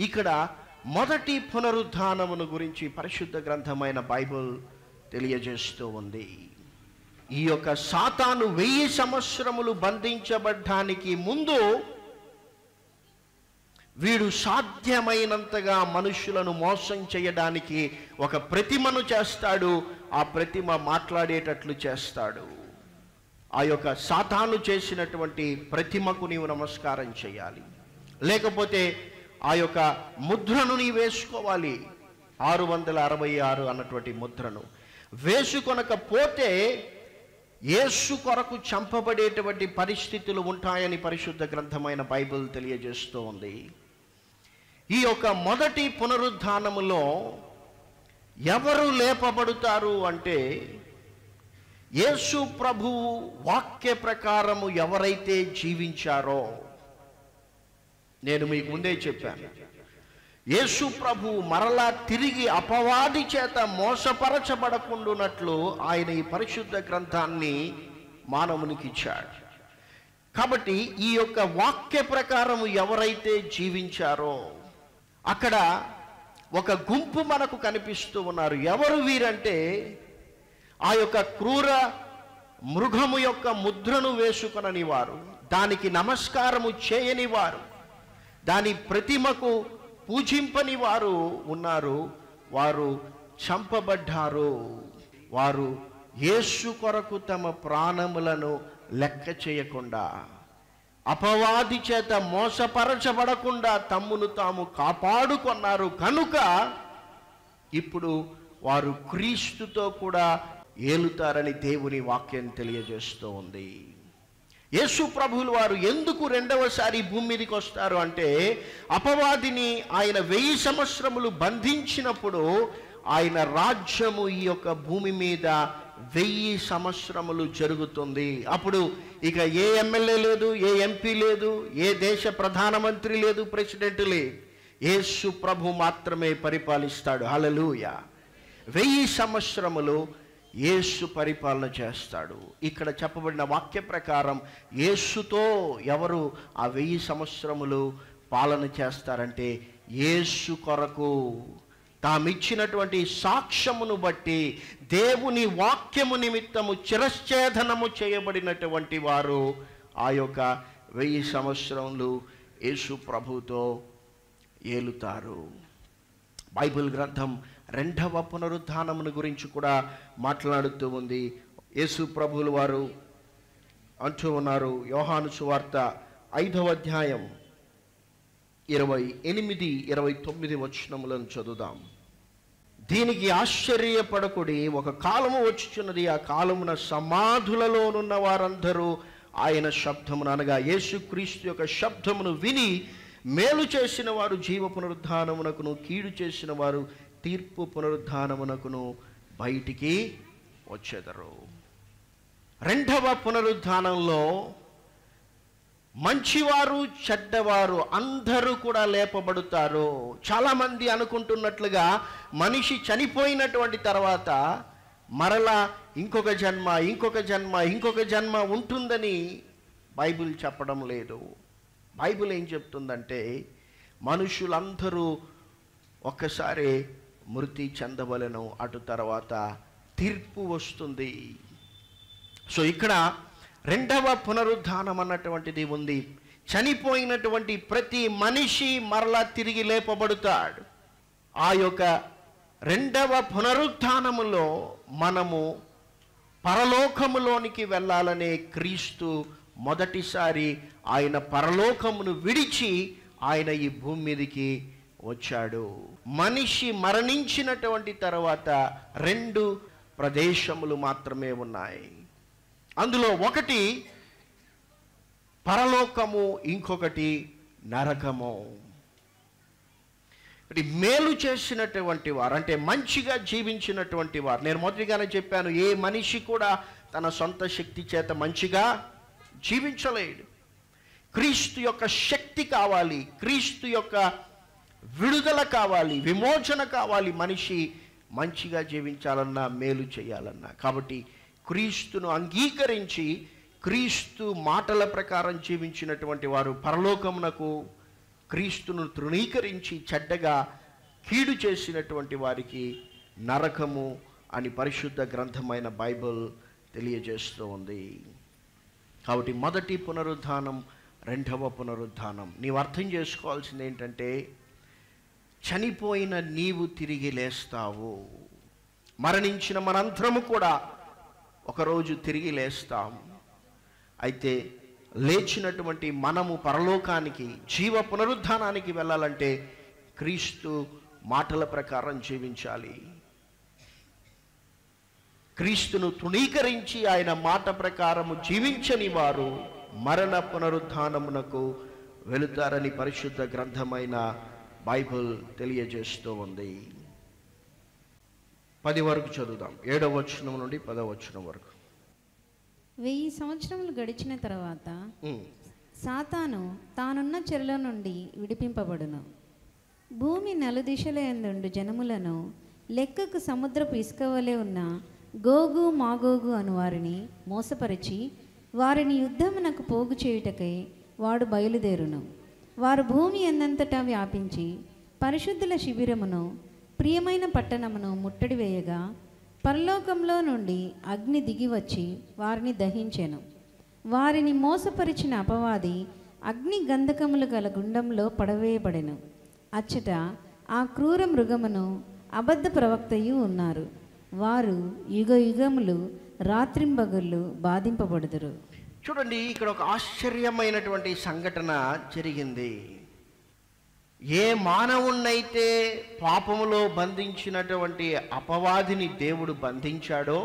[SPEAKER 1] ఇక్కడ మొదటి పునరుద్ధానమును గురించి పరిశుద్ధ గ్రంథమైన బైబిల్ తెలియజేస్తూ ఉంది. ఈ యొక్క సాతాను 1000 సంవత్సరములు బంధించబడ్డానికి ముందు వీడు సాధ్యమైనంతగా మనుషులను మోసం చేయడానికి ఒక ప్రతిమను చేస్తాడు. ఆ ప్రతిమ మాట్లాడేటట్లు చేస్తాడు. ఆ యొక్క సాతాను చేసినటువంటి ప్రతిమకు నీవు నమస్కారం చేయాలి, లేకపోతే ఆ యొక్క ముద్రను నీ వేసుకోవాలి. 666 అన్నటువంటి ముద్రను వేసుకొనకపోతే యేసు కొరకు చంపబడేటువంటి పరిస్థితులు ఉంటాయని పరిశుద్ధ గ్రంథమైన బైబిల్ తెలియజేస్తూ ఉంది. ఈ యొక్క మొదటి పునరుద్ధానములో ఎవరు లేపబడుతారు అంటే, యేసు ప్రభువు వాక్య ప్రకారము ఎవరైతే జీవించారో, నేను మీకు ముందే చెప్పాను, యేసు ప్రభు మరలా తిరిగి అపవాది చేత మోసపరచబడకుండానట్లు ఆయన ఈ పరిశుద్ధ గ్రంథాన్ని మానవునికి ఇచ్చాడు. కాబట్టి ఈ యొక్క వాక్య ప్రకారము ఎవరైతే జీవించారో అక్కడ ఒక గుంపు మనకు కనిపిస్తూ ఉన్నారు. ఎవరు వీరంటే, ఆ యొక్క క్రూర మృగము యొక్క ముద్రను వేసుకొనని వారు, దానికి నమస్కారము చేయని వారు, దాని ప్రతిమకు పూజింపని వారు ఉన్నారు. వారు చంపబడ్డారు. వారు యేసు కొరకు తమ ప్రాణములను లెక్క చేయకుండా, అపవాది చేత మోసపరచబడకుండా తమ్మును తాము కాపాడుకున్నారు. కనుక ఇప్పుడు వారు క్రీస్తుతో కూడా ఏలుతారని దేవుని వాక్యం తెలియజేస్తూ ఉంది. యేసు ప్రభువులు వారు ఎందుకు రెండవసారి భూమి మీదకి వస్తారు అంటే, అపవాదిని ఆయన 1000 సంవత్సరములు బంధించినప్పుడు ఆయన రాజ్యము ఈ యొక్క భూమి మీద 1000 సంవత్సరములు జరుగుతుంది. అప్పుడు ఇక ఏ ఎమ్మెల్యే లేదు, ఏ ఎంపీ లేదు, ఏ దేశ ప్రధానమంత్రి లేదు, ప్రెసిడెంట్ లేదు. యేసు ప్రభు మాత్రమే పరిపాలిస్తాడు. హల్లెలూయా. 1000 సంవత్సరములు యేసు పరిపాలన చేస్తాడు. ఇక్కడ చెప్పబడిన వాక్య ప్రకారం యేసుతో ఎవరు ఆ 1000 సంవత్సరములు పాలన చేస్తారంటే, యేసు కొరకు తామిచ్చినటువంటి సాక్ష్యమును బట్టి దేవుని వాక్యము నిమిత్తము చిరశ్ఛేదనము చేయబడినటువంటి వారు ఆ యొక్క 1000 సంవత్సరములు యేసు ప్రభుతో ఏలుతారు. బైబిల్ గ్రంథం రెండవ పునరుద్ధానమును గురించి కూడా మాట్లాడుతూ ఉంది. యేసు ప్రభువుల వారు అంటూ ఉన్నారు, యోహాను సువార్త 5వ అధ్యాయం 28, 29 వచనములను చదువుదాం. దీనికి ఆశ్చర్యపడకుడి, ఒక కాలము వచ్చుచున్నది, ఆ కాలమున సమాధులలోనున్న వారందరూ ఆయన శబ్దమును అనగా యేసుక్రీస్తు యొక్క శబ్దమును విని మేలు చేసిన వారు జీవ పునరుద్ధానమునకును, కీడు చేసిన వారు తీర్పు పునరుద్ధానమునకును బయటికి వచ్చేదరు. రెండవ పునరుద్ధానంలో మంచివారు చెడ్డవారు అందరూ కూడా లేపబడతారు. చాలామంది అనుకుంటున్నట్లుగా మనిషి చనిపోయినటువంటి తర్వాత మరలా ఇంకొక జన్మ, ఇంకొక జన్మ, ఇంకొక జన్మ ఉంటుందని బైబిల్ చెప్పడం లేదు. బైబిల్ ఏం చెప్తుందంటే మనుషులందరూ ఒక్కసారి మృతి చెందవలెను, అటు తర్వాత తీర్పు వస్తుంది. సో ఇక్కడ రెండవ పునరుద్ధానం అన్నటువంటిది ఉంది. చనిపోయినటువంటి ప్రతి మనిషి మరలా తిరిగి లేపబడతాడు. ఆ యొక్క రెండవ పునరుద్ధానములో మనము పరలోకములోనికి వెళ్ళాలనే క్రీస్తు మొదటిసారి ఆయన పరలోకమును విడిచి ఆయన ఈ భూమి మీదకి వచ్చాడు. మనిషి మరణించినటువంటి తర్వాత 2 ప్రదేశములు మాత్రమే ఉన్నాయి. అందులో ఒకటి పరలోకము, ఇంకొకటి నరకము. మేలు చేసినటువంటి వారు అంటే మంచిగా జీవించినటువంటి వారు, నేను మొదటిగానే చెప్పాను, ఏ మనిషి కూడా తన సొంత శక్తి చేత మంచిగా జీవించలేడు. క్రీస్తు యొక్క శక్తి కావాలి, క్రీస్తు యొక్క విడుదల కావాలి, విమోచన కావాలి మనిషి మంచిగా జీవించాలన్నా, మేలు చేయాలన్నా. కాబట్టి క్రీస్తును అంగీకరించి క్రీస్తు మాటల ప్రకారం జీవించినటువంటి వారు పరలోకమునకు, క్రీస్తును తృణీకరించి చెడ్డగా కీడు చేసినటువంటి వారికి నరకము అని పరిశుద్ధ గ్రంథమైన బైబిల్ తెలియజేస్తూ ఉంది. కాబట్టి మొదటి పునరుద్ధానం, రెండవ పునరుద్ధానం నీవు అర్థం చేసుకోవాల్సింది ఏంటంటే చనిపోయిన నీవు తిరిగి లేస్తావు. మరణించిన మనందరము కూడా ఒకరోజు తిరిగి లేస్తాం. అయితే లేచినటువంటి మనము పరలోకానికి, జీవ పునరుద్ధానానికి వెళ్ళాలంటే క్రీస్తు మాటల ప్రకారం జీవించాలి. క్రీస్తును తృణీకరించి ఆయన మాట ప్రకారము జీవించని వారు మరణ పునరుద్ధానమునకు వెళుతారని పరిశుద్ధ గ్రంథమైన బైబిల్ తెలియజేస్తూ ఉంది. 10 వరకు చదువుదాం. 7వ వచనం నుండి 10వ వచనం వరకు.
[SPEAKER 2] 1000 సంవత్సరములు గడిచిన తర్వాత సాతాను తానున్న చెరలో నుండి విడిపింపబడును. భూమి నలుదిశల యందుండు జనములను లెక్కకు సముద్రపు ఇసుక వలె ఉన్న గోగు మాగోగు అను వారిని మోసపరిచి వారిని యుద్ధమునకు పోగు చేయుటకై వాడు బయలుదేరును. వారు భూమి ఎందంతటా వ్యాపించి పరిశుద్ధుల శిబిరమును, ప్రియమైన పట్టణమును ముట్టడి వేయగా పరలోకంలో నుండి అగ్ని దిగివచ్చి వారిని దహించెను. వారిని మోసపరిచిన అపవాది అగ్ని గంధకములు గల గుండంలో పడవేయబడెను. అచ్చట ఆ క్రూర మృగమును అబద్ధ ప్రవక్తయు ఉన్నారు. వారు యుగ యుగములు రాత్రింబగళ్ళు బాధింపబడుదురు.
[SPEAKER 1] చూడండి, ఇక్కడ ఒక ఆశ్చర్యమైనటువంటి సంఘటన జరిగింది. ఏ మానవుణ్ణైతే పాపములో బంధించినటువంటి అపవాదిని దేవుడు బంధించాడో,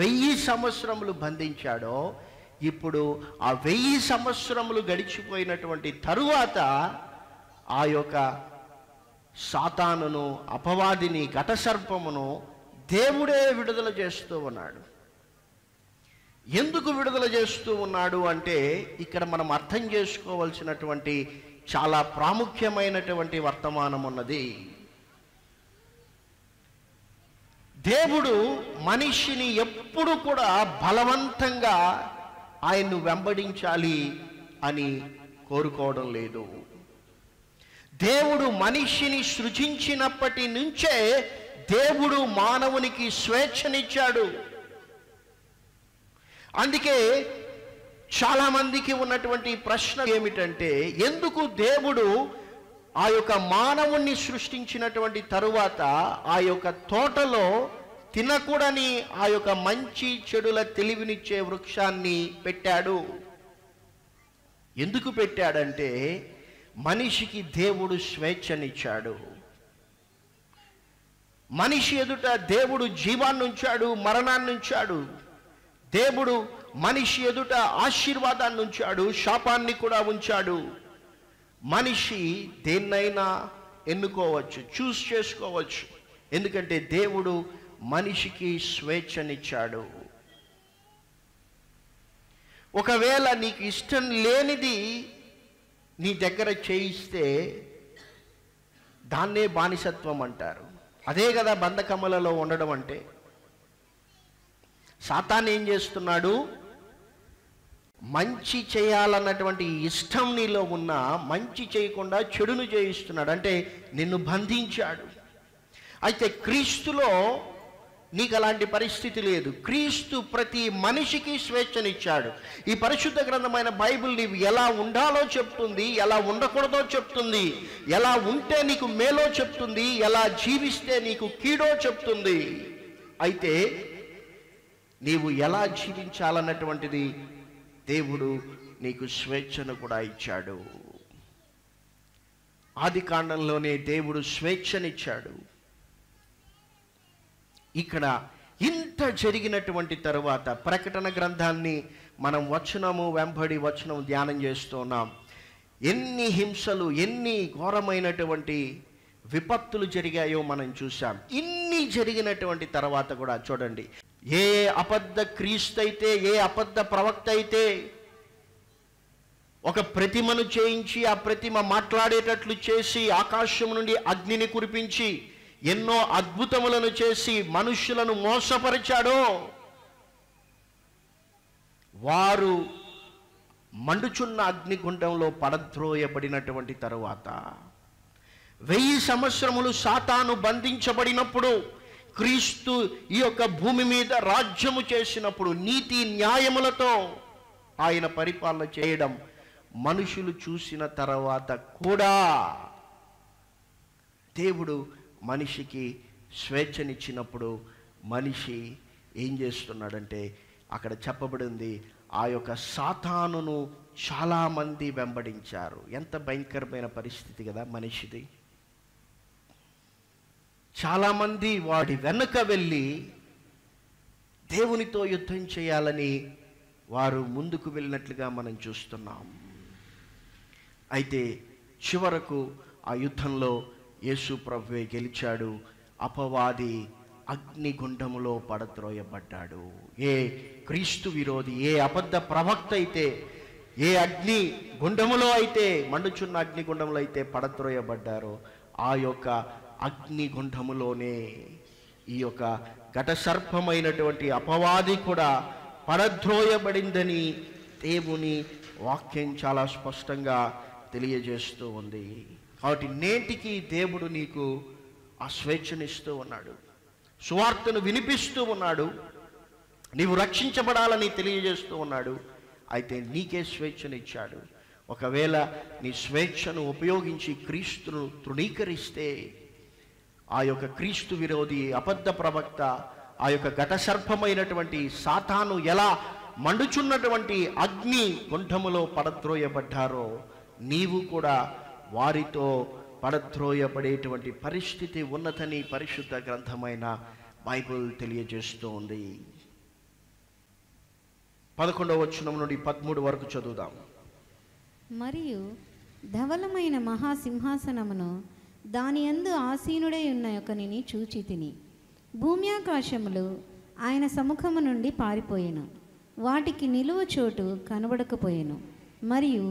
[SPEAKER 1] 1000 సంవత్సరములు బంధించాడో, ఇప్పుడు ఆ 1000 సంవత్సరములు గడిచిపోయినటువంటి తరువాత ఆ యొక్క సాతానును, అపవాదిని, ఘటసర్పమును దేవుడే విడుదల చేస్తూ ఉన్నాడు. ఎందుకు విడుదల చేస్తూ ఉన్నాడు అంటే ఇక్కడ మనం అర్థం చేసుకోవాల్సినటువంటి చాలా ప్రాముఖ్యమైనటువంటి వర్తమానం ఉన్నది. దేవుడు మనిషిని ఎప్పుడు కూడా బలవంతంగా ఆయన్ను వెంబడించాలి అని కోరుకోవడం లేదు. దేవుడు మనిషిని సృజించినప్పటి నుంచే దేవుడు మానవునికి స్వేచ్ఛనిచ్చాడు. అందుకే చాలా మందికి ఉన్నటువంటి ప్రశ్న ఏమిటంటే, ఎందుకు దేవుడు ఆ యొక్క మానవుణ్ణి సృష్టించినటువంటి తరువాత ఆ యొక్క తోటలో తినకూడని ఆ యొక్క మంచి చెడుల తెలివినిచ్చే వృక్షాన్ని పెట్టాడు. ఎందుకు పెట్టాడంటే మనిషికి దేవుడు స్వేచ్ఛనిచ్చాడు. మనిషి ఎదుట దేవుడు జీవాన్ని ఉంచాడు, మరణాన్ని ఉంచాడు. దేవుడు మనిషి ఎదుట ఆశీర్వాదాన్ని ఉంచాడు, శాపాన్ని కూడా ఉంచాడు. మనిషి దేన్నైనా ఎన్నుకోవచ్చు, చూస్ చేసుకోవచ్చు. ఎందుకంటే దేవుడు మనిషికి స్వేచ్ఛనిచ్చాడు. ఒకవేళ నీకు ఇష్టం లేనిది నీ దగ్గర చేయిస్తే దాన్నే బానిసత్వం అంటారు. అదే కదా బంధకములలో ఉండడం అంటే. సాతాను ఏం చేస్తున్నాడు? మంచి చేయాలన్నటువంటి ఇష్టం నీలో ఉన్న మంచి చేయకుండా చెడును చేయిస్తున్నాడు. అంటే నిన్ను బంధించాడు. అయితే క్రీస్తులో నీకు అలాంటి పరిస్థితి లేదు. క్రీస్తు ప్రతి మనిషికి స్వేచ్ఛనిచ్చాడు. ఈ పరిశుద్ధ గ్రంథమైన బైబిల్ నీవు ఎలా ఉండాలో చెప్తుంది, ఎలా ఉండకూడదో చెప్తుంది, ఎలా ఉంటే నీకు మేలో చెప్తుంది, ఎలా జీవిస్తే నీకు కీడో చెప్తుంది. అయితే నీవు ఎలా జీవించాలన్నటువంటిది దేవుడు నీకు స్వేచ్ఛను కూడా ఇచ్చాడు. ఆది కాండంలోనే దేవుడు స్వేచ్ఛనిచ్చాడు. ఇక్కడ ఇంత జరిగినటువంటి తరువాత ప్రకటన గ్రంథాన్ని మనం వచనము వెంబడి వచనం ధ్యానం చేస్తున్నాం. ఎన్ని హింసలు, ఎన్ని ఘోరమైనటువంటి విపత్తులు జరిగాయో మనం చూసాం. ఇన్ని జరిగినటువంటి తర్వాత కూడా చూడండి, ఏ అబద్ధ క్రీస్తు అయితే, ఏ అబద్ధ ప్రవక్త అయితే ఒక ప్రతిమను చేయించి ఆ ప్రతిమ మాట్లాడేటట్లు చేసి ఆకాశం నుండి అగ్నిని కురిపించి ఎన్నో అద్భుతములను చేసి మనుష్యులను మోసపరిచాడో, వారు మండుచున్న అగ్నిగుండంలో పడద్రోయబడినటువంటి తరువాత 1000 సంవత్సరములు సాతాను బంధించబడినప్పుడు, క్రీస్తు ఈ యొక్క భూమి మీద రాజ్యము చేసినప్పుడు నీతి న్యాయములతో ఆయన పరిపాలన చేయడం మనుషులు చూసిన తర్వాత కూడా దేవుడు మనిషికి స్వేచ్ఛనిచ్చినప్పుడు మనిషి ఏం చేస్తున్నాడంటే, అక్కడ చెప్పబడింది, ఆ యొక్క సాతానును చాలామంది వెంబడించారు. ఎంత భయంకరమైన పరిస్థితి కదా మనిషిది. చాలామంది వాడి వెనుక వెళ్ళి దేవునితో యుద్ధం చేయాలని వారు ముందుకు వెళ్ళినట్లుగా మనం చూస్తున్నాం. అయితే చివరకు ఆ యుద్ధంలో యేసు ప్రభువే గెలిచాడు. అపవాది అగ్నిగుండములో పడద్రోయబడ్డాడు. ఏ క్రీస్తు విరోధి, ఏ అబద్ధ ప్రవక్త అయితే, ఏ అగ్ని గుండములో అయితే, మండుచున్న అగ్నిగుండంలో అయితే పడద్రోయబడ్డారో, ఆ యొక్క అగ్నిగుండములోనే ఈ యొక్క ఘటసర్పమైనటువంటి అపవాది కూడా పడద్రోయబడిందని దేవుని వాక్యం చాలా స్పష్టంగా తెలియజేస్తూ ఉంది. కాబట్టి నేటికి దేవుడు నీకు ఆ స్వేచ్ఛనిస్తూ ఉన్నాడు, సువార్తను వినిపిస్తూ ఉన్నాడు, నీవు రక్షించబడాలని తెలియజేస్తూ ఉన్నాడు. అయితే నీకే స్వేచ్ఛనిచ్చాడు. ఒకవేళ నీ స్వేచ్ఛను ఉపయోగించి క్రీస్తును తృణీకరిస్తే, ఆ యొక్క క్రీస్తు విరోధి అబద్ధ ప్రవక్త, ఆ యొక్క ఘటసర్పమైనటువంటి సాతాను ఎలా మండుచున్నటువంటి అగ్ని గుండములో పడద్రోయబడ్డారో, నీవు కూడా వారితో పడద్రోయబడేటువంటి పరిస్థితి ఉన్నదని పరిశుద్ధ గ్రంథమైన బైబిల్ తెలియజేస్తూ ఉంది. 11వ వచనం నుండి 13 వరకు చదువుదాం.
[SPEAKER 2] మరియు ధవలమైన మహాసింహాసనమును దాని యందు ఆసీనుడై ఉన్న ఒకనిని చూచితిని. భూమి ఆకాశములు ఆయన సముఖము నుండి పారిపోయెను, వాటికి నిలువ చోటు కనబడకపోయెను. మరియు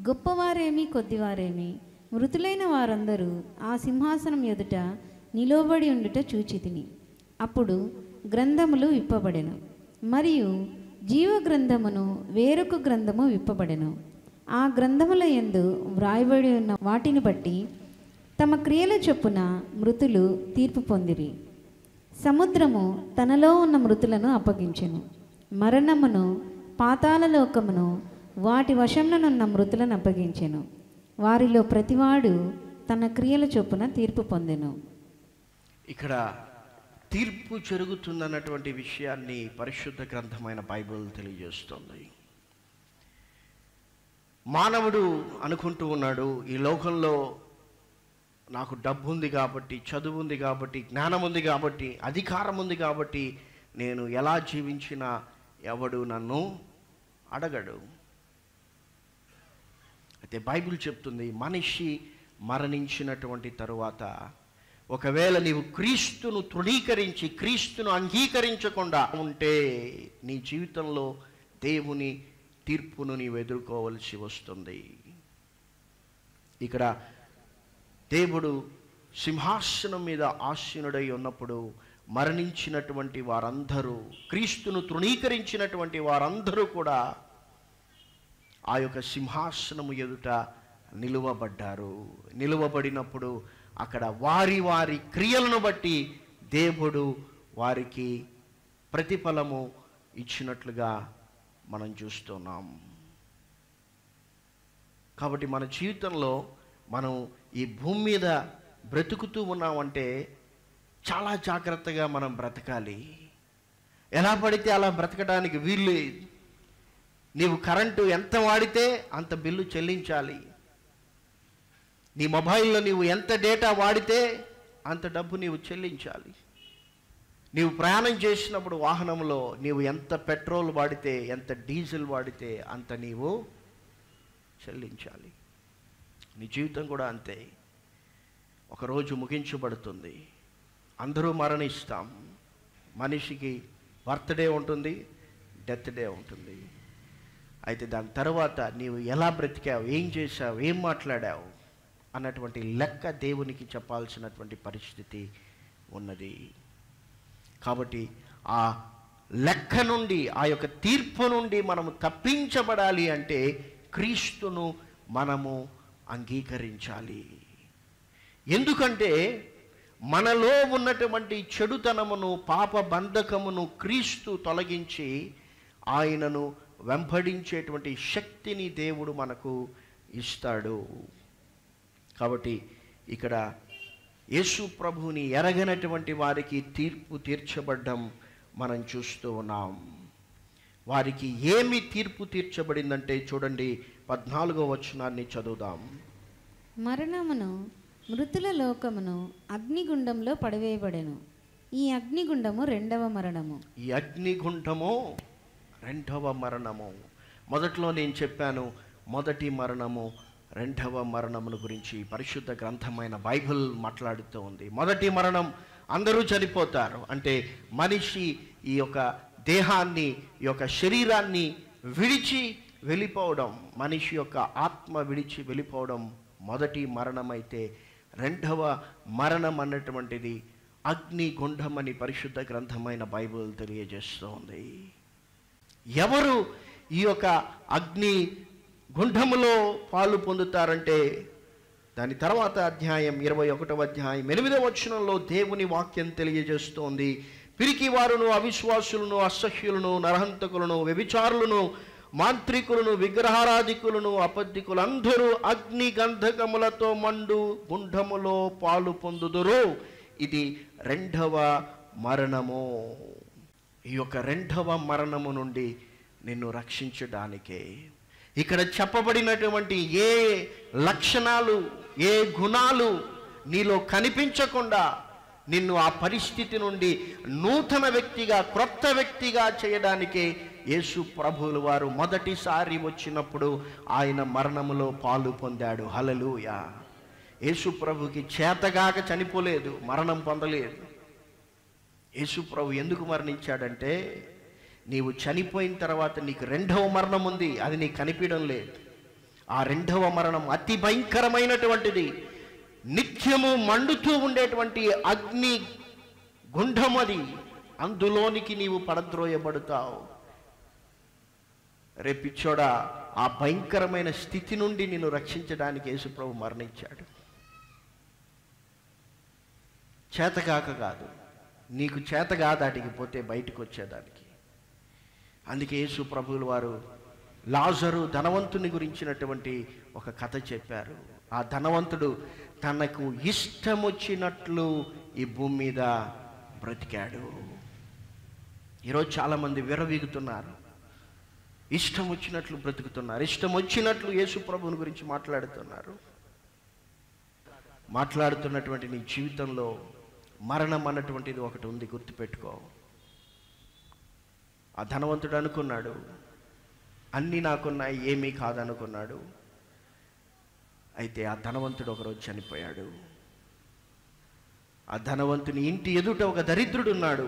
[SPEAKER 2] గొప్పవారేమి కొద్దివారేమి మృతులైన వారందరూ ఆ సింహాసనం ఎదుట నిలువబడి ఉండుట చూచితిని. అప్పుడు గ్రంథములు విప్పబడెను, మరియు జీవ గ్రంథమును వేరొక గ్రంథము విప్పబడెను. ఆ గ్రంథముల యందు వ్రాయబడి ఉన్న వాటిని బట్టి తమ క్రియల చొప్పున మృతులు తీర్పు పొందిరి. సముద్రము తనలో ఉన్న మృతులను అప్పగించెను. మరణమును పాతాళలోకమును వాటి వశంలోనున్న మృతులను అప్పగించెను. వారిలో ప్రతివాడు తన క్రియల చొప్పున తీర్పు పొందెను.
[SPEAKER 1] ఇక్కడ తీర్పు జరుగుతుందన్నటువంటి విషయాన్ని పరిశుద్ధ గ్రంథమైన బైబిల్ తెలియజేస్తుంది. మానవుడు అనుకుంటూ ఉన్నాడు, ఈ లోకంలో నాకు డబ్బు ఉంది కాబట్టి, చదువు ఉంది కాబట్టి, జ్ఞానం ఉంది కాబట్టి, అధికారం ఉంది కాబట్టి నేను ఎలా జీవించినా ఎవడు నన్ను అడగడు. అయితే బైబిల్ చెప్తుంది, మనిషి మరణించినటువంటి తరువాత ఒకవేళ నీవు క్రీస్తును తృణీకరించి క్రీస్తును అంగీకరించకుండా ఉంటే నీ జీవితంలో దేవుని తీర్పును నీవు ఎదుర్కోవలసి వస్తుంది. ఇక్కడ దేవుడు సింహాసనం మీద ఆసీనుడై ఉన్నప్పుడు మరణించినటువంటి వారందరూ, క్రీస్తును తృణీకరించినటువంటి వారందరూ కూడా ఆ యొక్క సింహాసనము ఎదుట నిలువబడ్డారు. నిలువబడినప్పుడు అక్కడ వారి వారి క్రియలను బట్టి దేవుడు వారికి ప్రతిఫలము ఇచ్చినట్లుగా మనం చూస్తున్నాం. కాబట్టి మన జీవితంలో మనం ఈ భూమి మీద బ్రతుకుతూ ఉన్నామంటే చాలా జాగ్రత్తగా మనం బ్రతకాలి. ఎలా పడితే అలా బ్రతకడానికి వీలు. నీవు కరెంటు ఎంత వాడితే అంత బిల్లు చెల్లించాలి. నీ మొబైల్లో నీవు ఎంత డేటా వాడితే అంత డబ్బు నీవు చెల్లించాలి. నీవు ప్రయాణం చేసినప్పుడు వాహనంలో నీవు ఎంత పెట్రోల్ వాడితే, ఎంత డీజిల్ వాడితే అంత నీవు చెల్లించాలి. నీ జీవితం కూడా అంతే. ఒకరోజు ముగించబడుతుంది. అందరూ మరణిస్తాం. మనిషికి బర్త్డే ఉంటుంది, డెత్ డే ఉంటుంది. అయితే దాని తర్వాత నీవు ఎలా బ్రతికావు, ఏం చేశావు, ఏం మాట్లాడావు అన్నటువంటి లెక్క దేవునికి చెప్పాల్సినటువంటి పరిస్థితి ఉన్నది. కాబట్టి ఆ లెక్క నుండి, ఆ యొక్క తీర్పు నుండి మనము తప్పించబడాలి అంటే క్రీస్తును మనము అంగీకరించాలి. ఎందుకంటే మనలో ఉన్నటువంటి చెడుతనమును, పాప బంధకమును క్రీస్తు తొలగించి ఆయనను వెంబడించేటువంటి శక్తిని దేవుడు మనకు ఇస్తాడు. కాబట్టి ఇక్కడ యేసు ప్రభువుని ఎరగనటువంటి వారికి తీర్పు తీర్చబడ్డం మనం చూస్తూ ఉన్నాం. వారికి ఏమి తీర్పు తీర్చబడిందంటే చూడండి, 14వ వచనాన్ని చదువుదాం.
[SPEAKER 2] మరణమును, మృతుల లోకమును అగ్నిగుండంలో పడవేయబడెను. ఈ అగ్నిగుండము రెండవ మరణము.
[SPEAKER 1] ఈ అగ్నిగుండము రెండవ మరణము. మొదట్లో నేను చెప్పాను, మొదటి మరణము రెండవ మరణమును గురించి పరిశుద్ధ గ్రంథమైన బైబిల్ మాట్లాడుతూ ఉంది. మొదటి మరణం అందరూ చనిపోతారు. అంటే మనిషి ఈ యొక్క దేహాన్ని, ఈ యొక్క శరీరాన్ని విడిచి వెళ్ళిపోవడం, మనిషి యొక్క ఆత్మ విడిచి వెళ్ళిపోవడం మొదటి మరణం. అయితే రెండవ మరణం అన్నటువంటిది అగ్నిగుండం అని పరిశుద్ధ గ్రంథమైన బైబిల్ తెలియజేస్తోంది. ఎవరు ఈ యొక్క అగ్ని గుండములో పాలు పొందుతారంటే దాని తర్వాత అధ్యాయం 21వ అధ్యాయం 8వ వచనంలో దేవుని వాక్యం తెలియజేస్తోంది. పిరికి వారును, అవిశ్వాసులను, అసహ్యులను, నరహంతకులను, వ్యభిచారులను, మాంత్రికులను, విగ్రహారాధికులను, అబద్ధికులందరూ అగ్ని గంధకములతో మండు గుండములో పాలు పొందుదురు. ఇది రెండవ మరణము. ఈ యొక్క రెండవ మరణము నుండి నిన్ను రక్షించడానికే ఇక్కడ చెప్పబడినటువంటి ఏ లక్షణాలు, ఏ గుణాలు నీలో కనిపించకుండా నిన్ను ఆ పరిస్థితి నుండి నూతన వ్యక్తిగా, క్రొత్త వ్యక్తిగా చేయడానికే యేసు ప్రభువుల వారు మొదటిసారి వచ్చినప్పుడు ఆయన మరణములో పాలు పొందాడు. హల్లెలూయా. యేసు ప్రభుకి చేతగాక చనిపోలేదు, మరణం పొందలేదు. యేసు ప్రభు ఎందుకు మరణించాడంటే నీవు చనిపోయిన తర్వాత నీకు రెండవ మరణం ఉంది, అది నీకు కనిపించడం లేదు. ఆ రెండవ మరణం అతి భయంకరమైనటువంటిది. నిత్యము మండుతూ ఉండేటువంటి అగ్ని గుండం అది. అందులోనికి నీవు పడద్రోయబడతావు. రేపిచ్చోడా, ఆ భయంకరమైన స్థితి నుండి నిన్ను రక్షించడానికి యేసుప్రభు మరణించాడు. చేతగాక కాదు, నీకు చేతగా దాటికి పోతే బయటకు వచ్చేదానికి. అందుకే యేసు ప్రభువుల వారు లాజరు ధనవంతుని గురించినటువంటి ఒక కథ చెప్పారు. ఆ ధనవంతుడు తనకు ఇష్టం వచ్చినట్లు ఈ భూమి మీద బ్రతికాడు. ఈరోజు చాలామంది విర్రవీగుతున్నారు, ఇష్టం వచ్చినట్లు బ్రతుకుతున్నారు, ఇష్టం వచ్చినట్లు యేసు ప్రభువుని గురించి మాట్లాడుతున్నటువంటి నీ జీవితంలో మరణం అన్నటువంటిది ఒకటి ఉంది, గుర్తుపెట్టుకో. ఆ ధనవంతుడు అనుకున్నాడు, అన్నీ నాకున్నాయి, ఏమీ కాదనుకున్నాడు. అయితే ఆ ధనవంతుడు ఒకరోజు చనిపోయాడు. ఆ ధనవంతుని ఇంటి ఎదుట ఒక దరిద్రుడు ఉన్నాడు.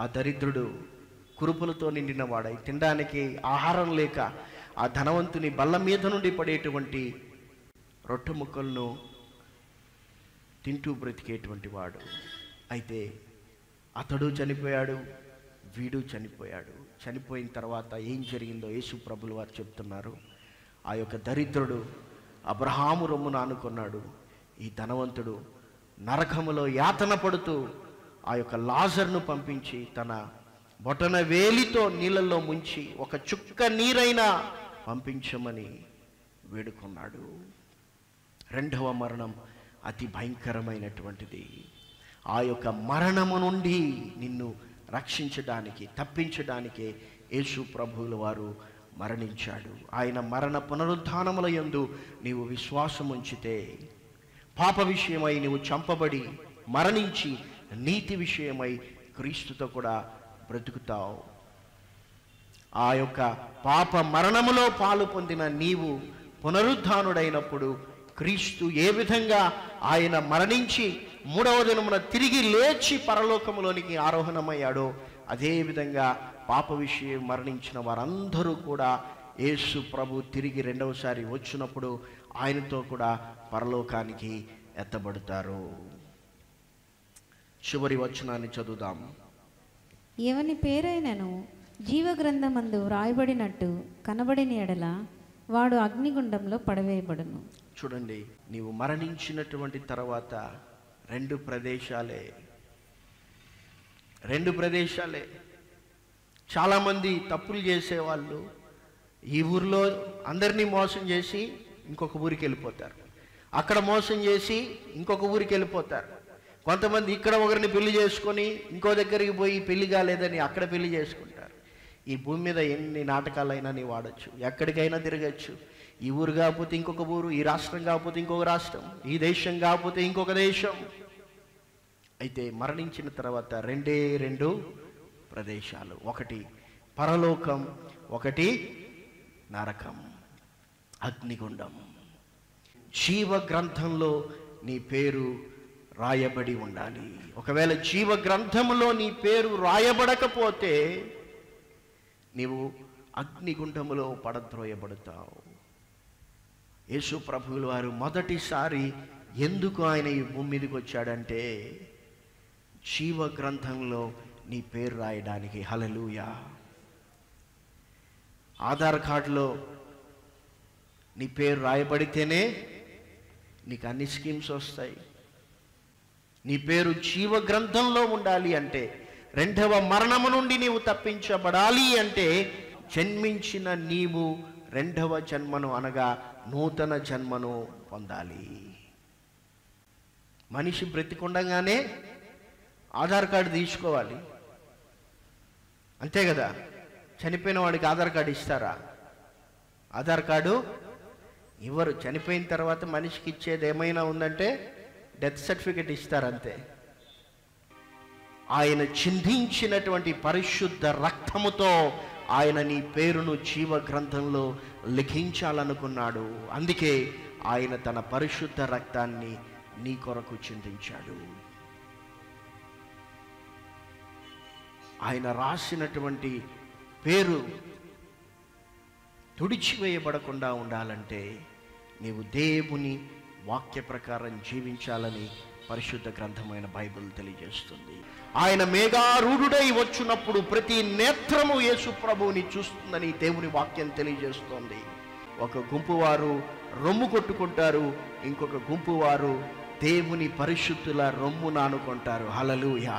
[SPEAKER 1] ఆ దరిద్రుడు కురుపులతో నిండిన వాడై, తినడానికి ఆహారం లేక ఆ ధనవంతుని బల్ల మీద నుండి పడేటువంటి రొట్టె ముక్కలను తింటూ బ్రతికేటువంటి వాడు. అయితే అతడు చనిపోయాడు, వీడు చనిపోయాడు. చనిపోయిన తర్వాత ఏం జరిగిందో యేసు ప్రభులు వారు చెప్తున్నారు. ఆ యొక్క దరిద్రుడు అబ్రహాము రొమ్మున ఆనుకున్నాడు. ఈ ధనవంతుడు నరకములో యాతన పడుతూ ఆ యొక్క లాజర్ను పంపించి తన బొటన వేలితో నీళ్ళల్లో ముంచి ఒక చుక్క నీరైనా పంపించమని వేడుకున్నాడు. రెండవ మరణం అతి భయంకరమైనటువంటిది. ఆ యొక్క మరణము నుండి నిన్ను రక్షించడానికి, తప్పించడానికే యేసు ప్రభువుల వారు మరణించాడు. ఆయన మరణ పునరుద్ధానముల యందు నీవు విశ్వాసం ఉంచితే, పాప విషయమై నీవు చంపబడి మరణించి నీతి విషయమై క్రీస్తుతో కూడా బ్రతుకుతావు. ఆ యొక్క పాప మరణములో పాలు పొందిన నీవు పునరుద్ధానుడైనప్పుడు క్రీస్తు ఏ విధంగా ఆయన మరణించి మూడవ దినమున తిరిగి లేచి పరలోకములోనికి ఆరోహణమయ్యాడో, అదేవిధంగా పాప విషయం మరణించిన వారందరూ కూడా యేసు ప్రభు తిరిగి రెండవసారి వచ్చినప్పుడు ఆయనతో కూడా పరలోకానికి ఎత్తబడతారు. చివరి వచనాన్ని చదువుదాం.
[SPEAKER 2] ఎవని పేరైనను జీవగ్రంథమందు వ్రాయబడినట్టు కనబడిన ఎడల వాడు అగ్నిగుండంలో పడవేయబడును.
[SPEAKER 1] చూడండి, నీవు మరణించినటువంటి తర్వాత రెండు ప్రదేశాలే. చాలామంది తప్పులు చేసేవాళ్ళు ఈ ఊరిలో అందరినీ మోసం చేసి ఇంకొక ఊరికి వెళ్ళిపోతారు, అక్కడ మోసం చేసి ఇంకొక ఊరికి వెళ్ళిపోతారు. కొంతమంది ఇక్కడ ఒకరిని పెళ్లి చేసుకొని ఇంకో దగ్గరికి పోయి పెళ్లి కాలేదని అక్కడ పెళ్లి చేసుకుంటారు. ఈ భూమి మీద ఎన్ని నాటకాలైనా నీ వాడచ్చు, ఎక్కడికైనా తిరగచ్చు. ఈ ఊరు కాకపోతే ఇంకొక ఊరు, ఈ రాష్ట్రం కాకపోతే ఇంకొక రాష్ట్రం, ఈ దేశం కాకపోతే ఇంకొక దేశం. అయితే మరణించిన తర్వాత రెండు ప్రదేశాలు, ఒకటి పరలోకం, ఒకటి నరకం, అగ్నిగుండం. జీవ గ్రంథంలో నీ పేరు రాయబడి ఉండాలి. ఒకవేళ జీవ గ్రంథంలో నీ పేరు రాయబడకపోతే నీవు అగ్నిగుండములో పడద్రోయబడతావు. యేసు ప్రభువుల వారు మొదటిసారి ఎందుకు ఆయన ఈ భూమి మీదకి వచ్చాడంటే జీవ గ్రంథంలో నీ పేరు రాయడానికి. హల్లెలూయా. ఆధార్ కార్డులో నీ పేరు రాయబడితేనే నీకు అన్ని స్కీమ్స్ వస్తాయి. నీ పేరు జీవ గ్రంథంలో ఉండాలి అంటే, రెండవ మరణము నుండి నీవు తప్పించబడాలి అంటే, జన్మించిన నీవు రెండవ జన్మను అనగా నూతన జన్మను పొందాలి. మనిషి బ్రతికుండగానే ఆధార్ కార్డు తీసుకోవాలి, అంతే కదా. చనిపోయిన వాడికి ఆధార్ కార్డు ఇస్తారా? ఆధార్ కార్డు ఇవ్వరు. చనిపోయిన తర్వాత మనిషికి ఇచ్చేది ఏమైనా ఉందంటే డెత్ సర్టిఫికెట్ ఇస్తారంతే. ఆయన చిందించినటువంటి పరిశుద్ధ రక్తముతో ఆయన నీ పేరును జీవ గ్రంథంలో లిఖించాలనుకున్నాడు. అందుకే ఆయన తన పరిశుద్ధ రక్తాన్ని నీ కొరకు చిందించాడు. ఆయన రాసినటువంటి పేరు తుడిచివేయబడకుండా ఉండాలంటే నీవు దేవుని వాక్య ప్రకారం జీవించాలని పరిశుద్ధ గ్రంథమైన బైబిల్ తెలియజేస్తుంది. ఆయన మేఘారూఢుడై వచ్చినప్పుడు ప్రతి నేత్రము యేసు ప్రభువుని చూస్తుందని దేవుని వాక్యం తెలియజేస్తోంది. ఒక గుంపు వారు రొమ్ము కొట్టుకుంటారు, ఇంకొక గుంపు వారు దేవుని పరిశుద్ధుల రొమ్మును ఆనుకుంటారు. హల్లెలూయా.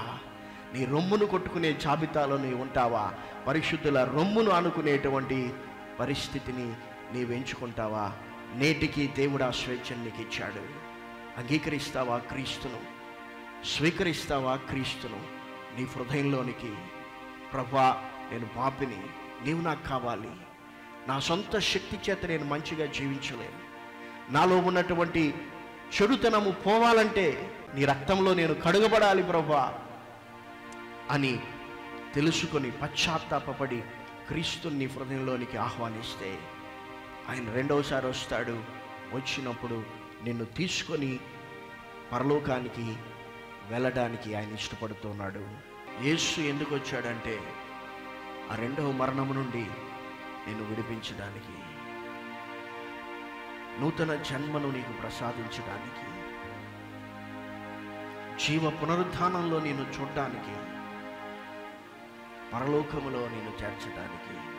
[SPEAKER 1] నీ రొమ్మును కొట్టుకునే జాబితాలో నీవు ఉంటావా? పరిశుద్ధుల రొమ్మును ఆనుకునేటువంటి పరిస్థితిని నీవు ఎంచుకుంటావా? నేటికి దేవుడు ఆ స్వేచ్ఛను నీకు ఇచ్చాడు. అంగీకరిస్తావా క్రీస్తును? స్వీకరిస్తావా క్రీస్తును నీ హృదయంలోనికి? ప్రభువా, నేను పాపిని, నీవు నాకు కావాలి. నా సొంత శక్తి చేత నేను మంచిగా జీవించలేను. నాలో ఉన్నటువంటి చెడుతనము పోవాలంటే నీ రక్తంలో నేను కడుగబడాలి ప్రభువా అని తెలుసుకొని పశ్చాత్తాపపడి క్రీస్తుని హృదయంలోనికి ఆహ్వానిస్తే ఆయన రెండవసారి వస్తాడు. వచ్చినప్పుడు నిన్ను తీసుకొని పరలోకానికి వెళ్ళడానికి ఆయన ఇష్టపడుతున్నాడు. యేసు ఎందుకు వచ్చాడంటే ఆ రెండవ మరణము నుండి నిన్ను విడిపించడానికి, నూతన జన్మను నీకు ప్రసాదించడానికి, జీవ పునరుద్ధానంలో నిన్ను చూడడానికి, పరలోకములో నిన్ను చేర్చడానికి.